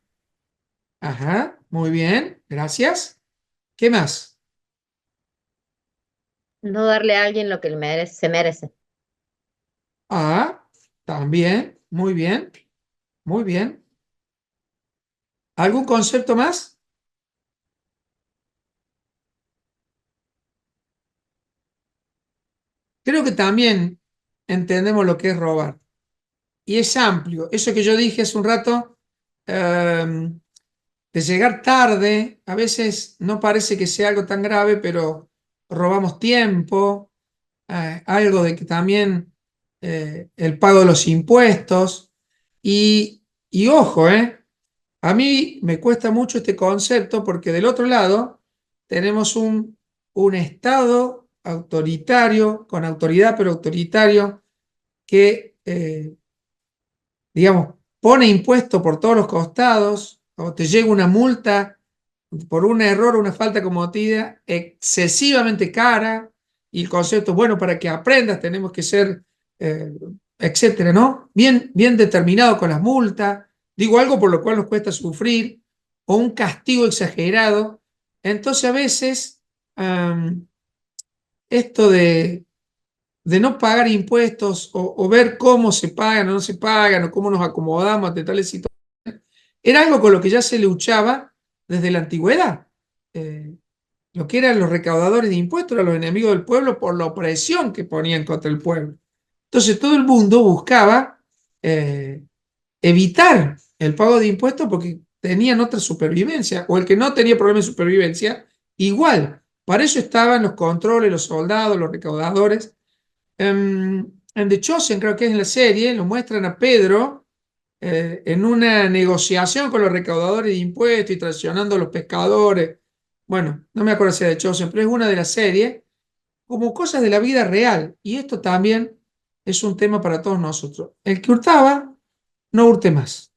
Ajá, muy bien, gracias. ¿Qué más? No darle a alguien lo que se merece. Ah, también, muy bien, muy bien. ¿Algún concepto más? Creo que también entendemos lo que es robar. Y es amplio. Eso que yo dije hace un rato, de llegar tarde, a veces no parece que sea algo tan grave, pero robamos tiempo, algo de que también el pago de los impuestos. Y ojo, a mí me cuesta mucho este concepto porque del otro lado tenemos un Estado autoritario, con autoridad, pero autoritario, que, digamos, pone impuestos por todos los costados, o te llega una multa por un error o una falta cometida excesivamente cara, y el concepto, bueno, para que aprendas tenemos que ser, eh, etcétera, ¿no? Bien, bien determinado con las multas, digo algo por lo cual nos cuesta sufrir, o un castigo exagerado. Entonces a veces esto de no pagar impuestos o ver cómo se pagan o no se pagan o cómo nos acomodamos ante tales situaciones, era algo con lo que ya se luchaba desde la antigüedad. Lo que eran los recaudadores de impuestos eran los enemigos del pueblo por la opresión que ponían contra el pueblo. Entonces todo el mundo buscaba evitar el pago de impuestos porque tenían otra supervivencia, o el que no tenía problema de supervivencia, igual. Para eso estaban los controles, los soldados, los recaudadores. En The Chosen, creo que es en la serie, lo muestran a Pedro en una negociación con los recaudadores de impuestos y traicionando a los pescadores. Bueno, no me acuerdo si era The Chosen, pero es una de las series, como cosas de la vida real. Y esto también es un tema para todos nosotros. El que hurtaba, no hurte más.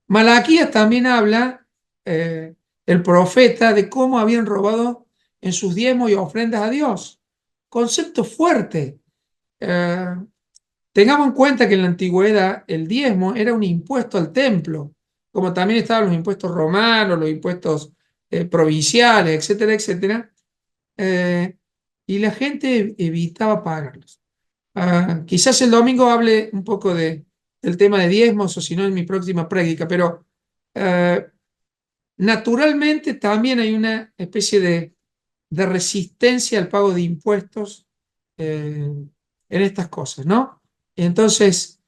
Malaquías también habla, el profeta, de cómo habían robado en sus diezmos y ofrendas a Dios. Concepto fuerte. Tengamos en cuenta que en la antigüedad el diezmo era un impuesto al templo, como también estaban los impuestos romanos, los impuestos provinciales, etcétera, etcétera, y la gente evitaba pagarlos. Quizás el domingo hable un poco del tema de diezmos, o si no en mi próxima práctica, pero naturalmente también hay una especie de resistencia al pago de impuestos en estas cosas, ¿no? Entonces,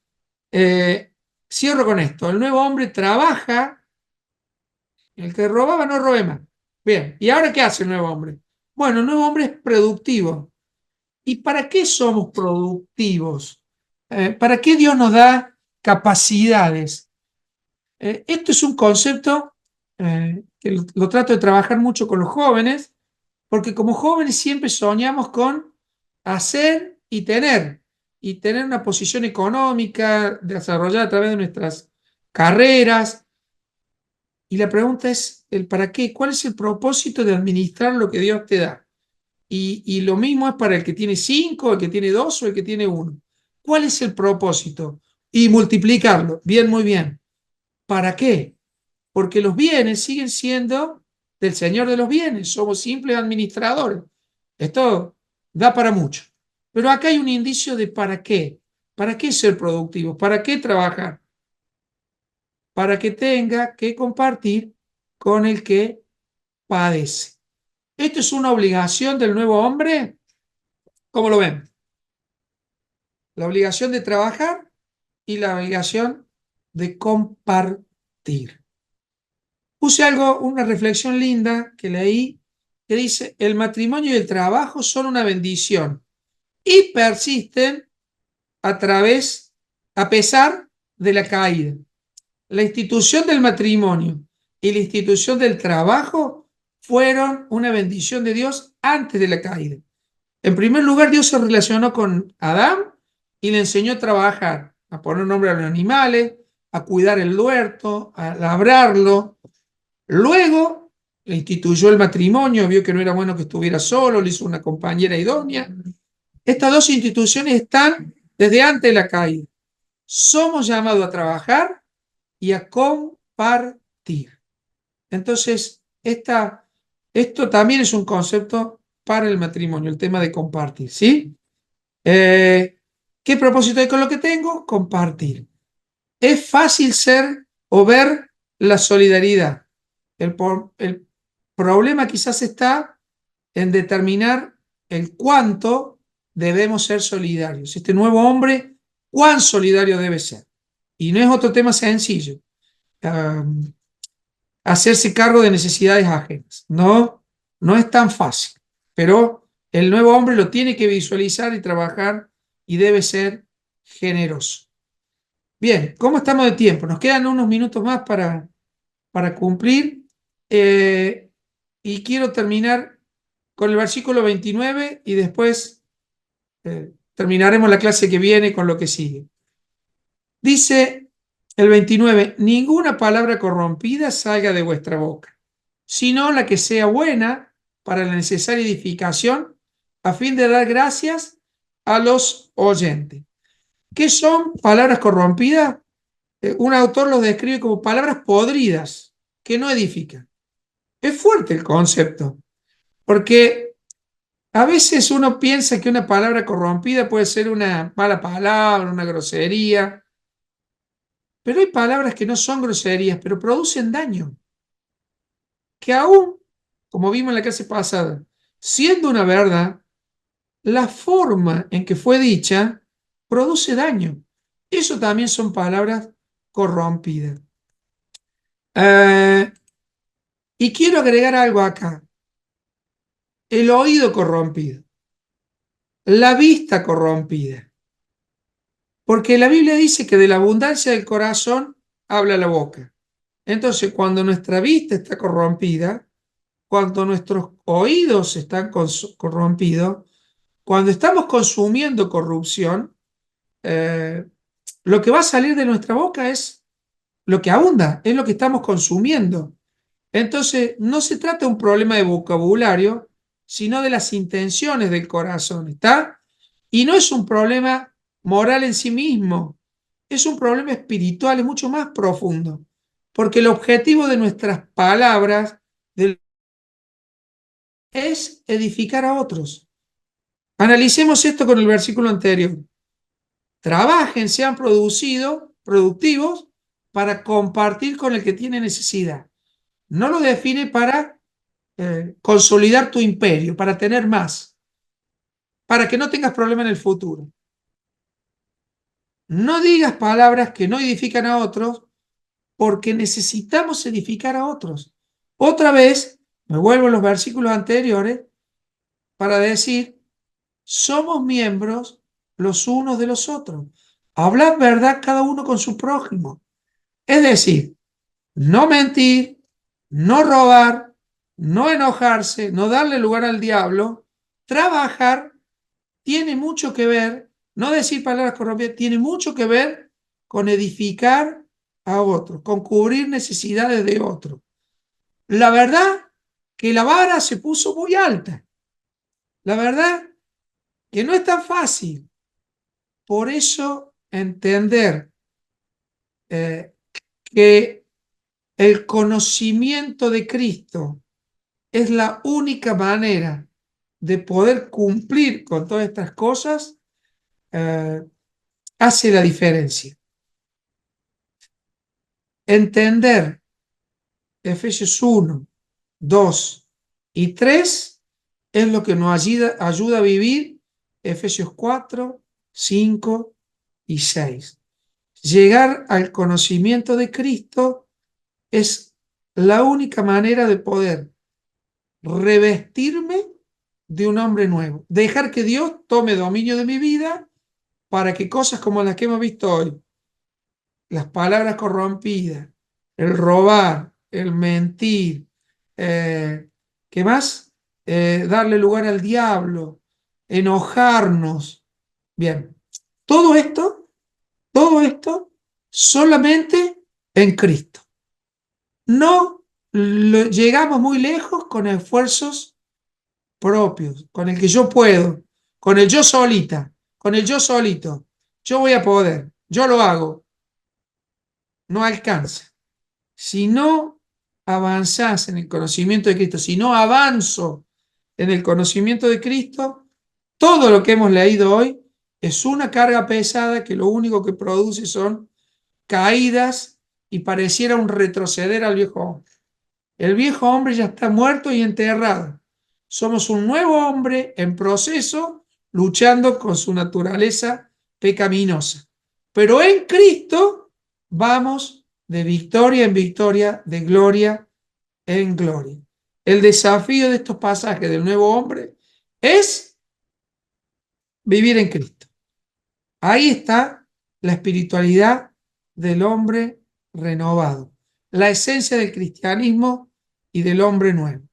cierro con esto. El nuevo hombre trabaja, el que robaba no robe más. Bien, ¿y ahora qué hace el nuevo hombre? Bueno, el nuevo hombre es productivo. ¿Y para qué somos productivos? ¿Para qué Dios nos da capacidades? Esto es un concepto que lo trato de trabajar mucho con los jóvenes, porque como jóvenes siempre soñamos con hacer y tener una posición económica desarrollada a través de nuestras carreras. Y la pregunta es el para qué, cuál es el propósito de administrar lo que Dios te da. Y lo mismo es para el que tiene 5, el que tiene 2 o el que tiene 1. ¿Cuál es el propósito? Y multiplicarlo. Bien, muy bien. ¿Para qué? Porque los bienes siguen siendo del Señor de los bienes. Somos simples administradores. Esto da para mucho. Pero acá hay un indicio de para qué. ¿Para qué ser productivo? ¿Para qué trabajar? Para que tenga que compartir con el que padece. ¿Esto es una obligación del nuevo hombre? ¿Cómo lo ven? La obligación de trabajar y la obligación de compartir. Puse una reflexión linda que leí, que dice: el matrimonio y el trabajo son una bendición y persisten a pesar de la caída. La institución del matrimonio y la institución del trabajo fueron una bendición de Dios antes de la caída. En primer lugar, Dios se relacionó con Adán y le enseñó a trabajar, a poner nombre a los animales, a cuidar el huerto, a labrarlo. Luego le instituyó el matrimonio, vio que no era bueno que estuviera solo, le hizo una compañera idónea. Estas dos instituciones están desde antes de la caída. Somos llamados a trabajar y a compartir. Entonces, esto también es un concepto para el matrimonio, el tema de compartir, ¿sí? ¿Qué propósito hay con lo que tengo? Compartir. Es fácil ser o ver la solidaridad. El problema quizás está en determinar el cuánto debemos ser solidarios. Este nuevo hombre, ¿cuán solidario debe ser? Y no es otro tema sencillo. Hacerse cargo de necesidades ajenas. No es tan fácil, pero el nuevo hombre lo tiene que visualizar y trabajar y debe ser generoso. Bien, ¿cómo estamos de tiempo? Nos quedan unos minutos más para cumplir y quiero terminar con el versículo 29 y después terminaremos la clase que viene con lo que sigue. Dice el 29, ninguna palabra corrompida salga de vuestra boca, sino la que sea buena para la necesaria edificación, a fin de dar gracias a los oyentes. ¿Qué son palabras corrompidas? Un autor los describe como palabras podridas, que no edifican. Es fuerte el concepto, porque a veces uno piensa que una palabra corrompida puede ser una mala palabra, una grosería. Pero hay palabras que no son groserías, pero producen daño. Que aún, como vimos en la clase pasada, siendo una verdad, la forma en que fue dicha produce daño. Eso también son palabras corrompidas. Y quiero agregar algo acá. El oído corrompido, la vista corrompida. Porque la Biblia dice que de la abundancia del corazón habla la boca. Entonces, cuando nuestra vista está corrompida, cuando nuestros oídos están corrompidos, cuando estamos consumiendo corrupción, lo que va a salir de nuestra boca es lo que abunda, es lo que estamos consumiendo. Entonces, no se trata de un problema de vocabulario, sino de las intenciones del corazón, ¿está? Y no es un problema moral en sí mismo, es un problema espiritual, es mucho más profundo, porque el objetivo de nuestras palabras es edificar a otros. Analicemos esto con el versículo anterior. Trabajen, sean productivos para compartir con el que tiene necesidad. No lo define para consolidar tu imperio, para tener más, para que no tengas problema en el futuro. No digas palabras que no edifican a otros, porque necesitamos edificar a otros. Otra vez, me vuelvo a los versículos anteriores para decir, somos miembros los unos de los otros. Hablad verdad cada uno con su prójimo. Es decir, no mentir, no robar, no enojarse, no darle lugar al diablo. Trabajar tiene mucho que ver, no decir palabras corrompidas, tiene mucho que ver con edificar a otros, con cubrir necesidades de otros. La verdad que la vara se puso muy alta. La verdad que no es tan fácil. Por eso entender que el conocimiento de Cristo es la única manera de poder cumplir con todas estas cosas, hace la diferencia. Entender Efesios 1, 2 y 3 es lo que nos ayuda a vivir Efesios 4, 5 y 6. Llegar al conocimiento de Cristo es la única manera de poder revestirme de un hombre nuevo, dejar que Dios tome dominio de mi vida para que cosas como las que hemos visto hoy, las palabras corrompidas, el robar, el mentir, ¿qué más? Darle lugar al diablo, enojarnos. Bien, todo esto solamente en Cristo. No llegamos muy lejos con esfuerzos propios, con el que yo puedo, con el yo solita, con el yo solito. Yo voy a poder, yo lo hago. No alcanza. Si no avanzás en el conocimiento de Cristo, si no avanzo en el conocimiento de Cristo, todo lo que hemos leído hoy es una carga pesada que lo único que produce son caídas y pareciera un retroceder al viejo hombre. El viejo hombre ya está muerto y enterrado. Somos un nuevo hombre en proceso, luchando con su naturaleza pecaminosa. Pero en Cristo vamos de victoria en victoria, de gloria en gloria. El desafío de estos pasajes del nuevo hombre es vivir en Cristo. Ahí está la espiritualidad del hombre renovado, la esencia del cristianismo y del hombre nuevo.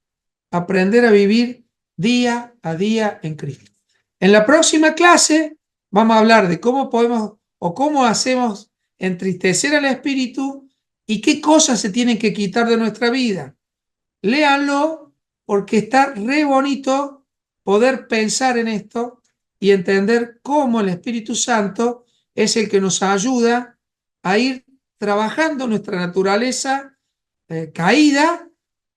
Aprender a vivir día a día en Cristo. En la próxima clase vamos a hablar de cómo podemos o cómo hacemos entristecer al espíritu y qué cosas se tienen que quitar de nuestra vida. Léanlo porque está re bonito poder pensar en esto y entender cómo el Espíritu Santo es el que nos ayuda a ir trabajando nuestra naturaleza caída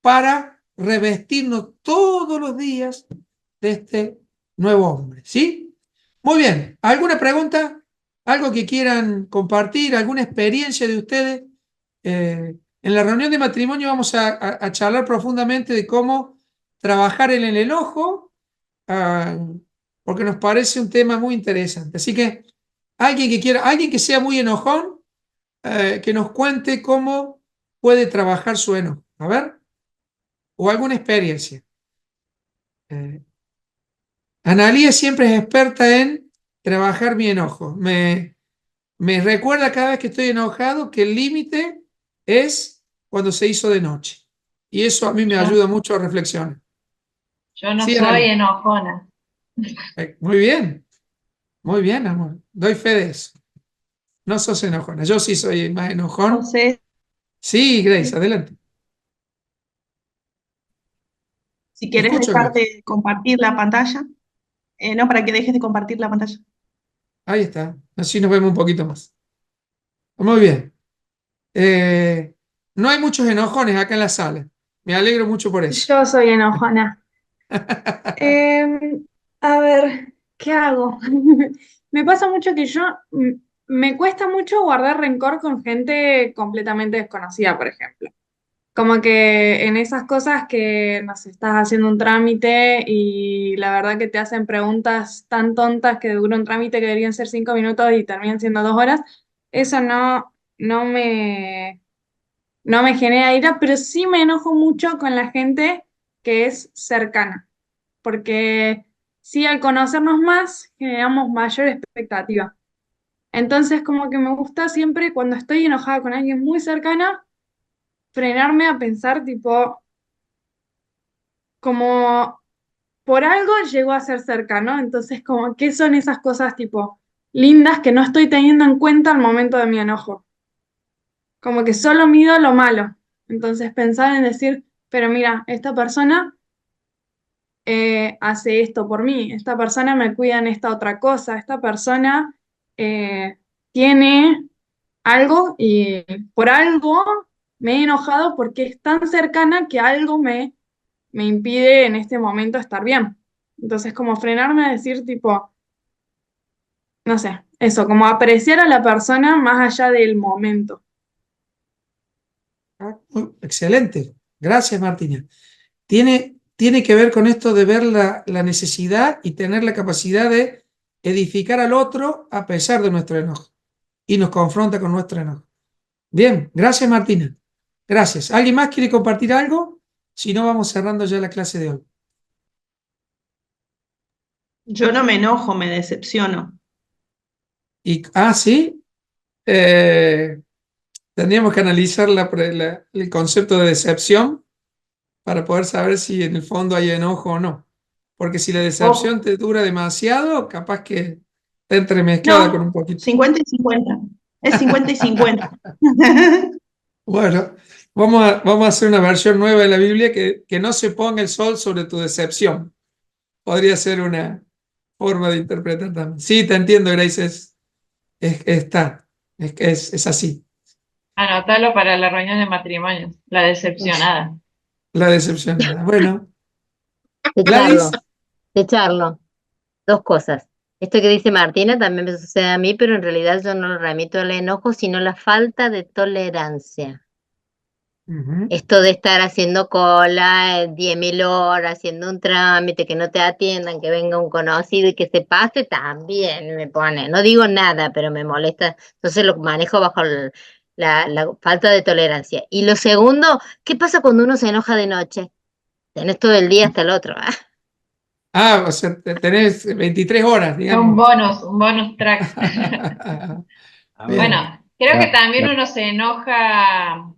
para revestirnos todos los días de este nuevo hombre. ¿Sí? Muy bien. ¿Alguna pregunta? algo que quieran compartir, alguna experiencia de ustedes. En la reunión de matrimonio vamos a charlar profundamente de cómo trabajar en el enojo, ah, porque nos parece un tema muy interesante. Así que alguien que sea muy enojón, que nos cuente cómo puede trabajar su enojo. A ver, o alguna experiencia. Analía siempre es experta en trabajar mi enojo. Me recuerda cada vez que estoy enojado que el límite es cuando se hizo de noche. Y eso a mí me Yo, ayuda mucho a reflexionar. yo no Sí, soy Analía. enojona. Muy bien, amor. Doy fe de eso. No sos enojona. Yo sí soy más enojón. José, Sí, Grace, adelante. si Te quieres escucho, dejar Grace. de compartir la pantalla, no, para que dejes de compartir la pantalla. Ahí está. Así nos vemos un poquito más. Muy bien. Eh, no hay muchos enojones acá en la sala. Me alegro mucho por eso. Yo soy enojona. Em, a ver, ¿qué hago? Me pasa mucho que me cuesta mucho guardar rencor con gente completamente desconocida, por ejemplo. Como que en esas cosas que nos estás haciendo un trámite y la verdad que te hacen preguntas tan tontas que dura un trámite que deberían ser 5 minutos y terminan siendo 2 horas, eso no no me genera ira, pero sí me enojo mucho con la gente que es cercana, porque sí al conocernos más generamos mayor expectativa. Entonces como que me gusta siempre cuando estoy enojada con alguien muy cercana, frenarme a pensar tipo como por algo llegó a ser cercano, entonces como qué son esas cosas tipo lindas que no estoy teniendo en cuenta al momento de mi enojo. Como que solo mido lo malo. Entonces pensar en decir, pero mira, esta persona hace esto por mí, esta persona me cuida en esta otra cosa, esta persona eh, tiene algo y por algo me he enojado porque es tan cercana que algo me impide en este momento estar bien. Entonces, como frenarme a decir, tipo, no sé, eso, como apreciar a la persona más allá del momento. Excelente. Gracias, Martina. Tiene que ver con esto de ver la necesidad y tener la capacidad de edificar al otro a pesar de nuestro enojo. Y nos confronta con nuestro enojo. Bien, gracias, Martina. Gracias. ¿Alguien más quiere compartir algo? Si no, vamos cerrando ya la clase de hoy. Yo no me enojo, me decepciono. Sí, eh, tendríamos que analizar el concepto de decepción para poder saber si en el fondo hay enojo o no. Porque si la Oh, decepción te dura demasiado, capaz que está entremezclada con un no, poquito. 50 y 50. Es 50 y 50. Bueno, vamos a hacer una versión nueva de la Biblia que no se ponga el sol sobre tu decepción. Podría ser una forma de interpretar también. Sí, te entiendo, Grace, está, es así, Anótalo para la reunión de matrimonio, la decepcionada. la decepcionada. Bueno, De Gladys, charlo, de charlo. Dos cosas. Esto que dice Martina también me sucede a mí, pero en realidad yo no lo remito al enojo, sino la falta de tolerancia. ujú. Esto de estar haciendo cola, 10.000 horas, haciendo un trámite, que no te atiendan, que venga un conocido y que se pase, también me pone. No digo nada, pero me molesta. Entonces lo manejo bajo la falta de tolerancia. Y lo segundo, ¿qué pasa cuando uno se enoja de noche? Tenés todo el día hasta el otro. O sea, tenés 23 horas, Un digamos. bonus, un bonus track. A ver, Bien. Bueno, creo que la- también la- uno se enoja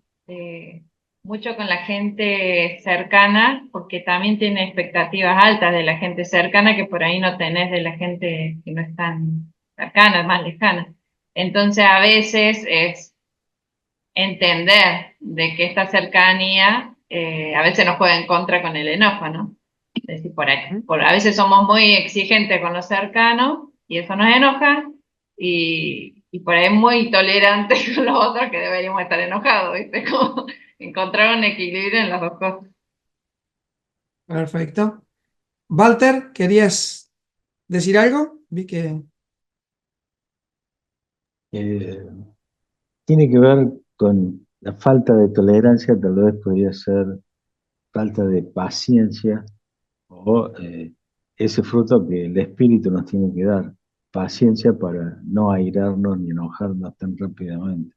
mucho con la gente cercana, porque también tiene expectativas altas de la gente cercana que por ahí no tenés de la gente que no es tan cercana, más lejana. Entonces a veces es entender de que esta cercanía a veces nos juega en contra con el enojo, ¿no? Es decir, a veces somos muy exigentes con los cercanos y eso nos enoja y por ahí muy tolerantes con los otros que deberíamos estar enojados, ¿viste? Como encontrar un equilibrio en las dos cosas. Perfecto. Walter, ¿querías decir algo? Vi que... tiene que ver con la falta de tolerancia, tal vez podría ser falta de paciencia o ese fruto que el Espíritu nos tiene que dar, paciencia para no airarnos ni enojarnos tan rápidamente.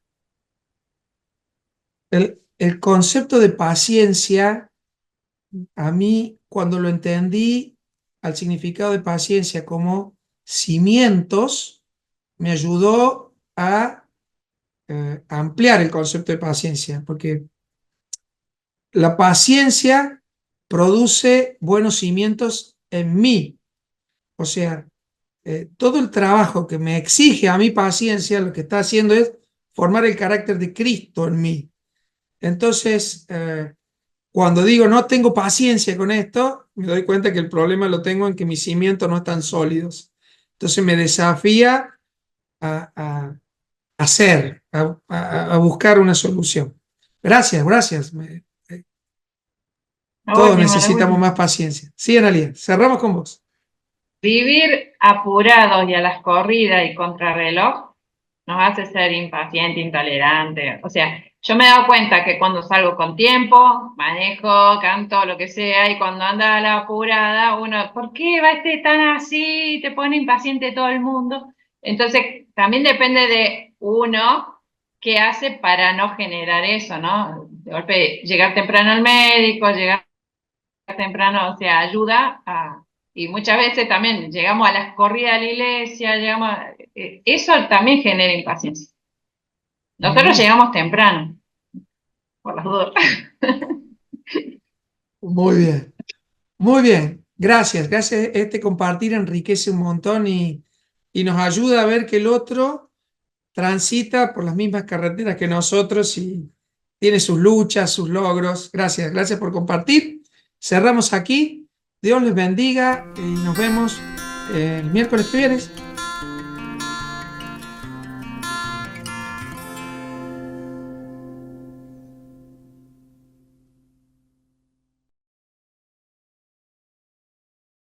El concepto de paciencia, a mí, cuando lo entendí, al significado de paciencia como cimientos, me ayudó a ampliar el concepto de paciencia, porque la paciencia produce buenos cimientos en mí. O sea, todo el trabajo que me exige a mi paciencia, lo que está haciendo es formar el carácter de Cristo en mí. Entonces, cuando digo no tengo paciencia con esto, me doy cuenta que el problema lo tengo en que mis cimientos no están sólidos. Entonces me desafía a hacer, a buscar una solución. Gracias, gracias. Todos necesitamos más paciencia. Sí, Analia, cerramos con vos. Vivir apurados y a las corridas y contrarreloj nos hace ser impaciente, intolerante. O sea, yo me he dado cuenta que cuando salgo con tiempo, manejo, canto, lo que sea, y cuando anda a la apurada, uno, ¿por qué va este tan así? Te pone impaciente todo el mundo. Entonces, también depende de uno qué hace para no generar eso, ¿no? De golpe, llegar temprano al médico, llegar temprano, o sea, ayuda a... Y muchas veces también llegamos a las corridas de la iglesia, llegamos eso también genera impaciencia. Nosotros llegamos temprano, por las dudas. Muy bien, muy bien. Gracias, gracias. Este compartir enriquece un montón y nos ayuda a ver que el otro transita por las mismas carreteras que nosotros y tiene sus luchas, sus logros. Gracias, gracias por compartir. Cerramos aquí. Dios les bendiga y nos vemos el miércoles que viene.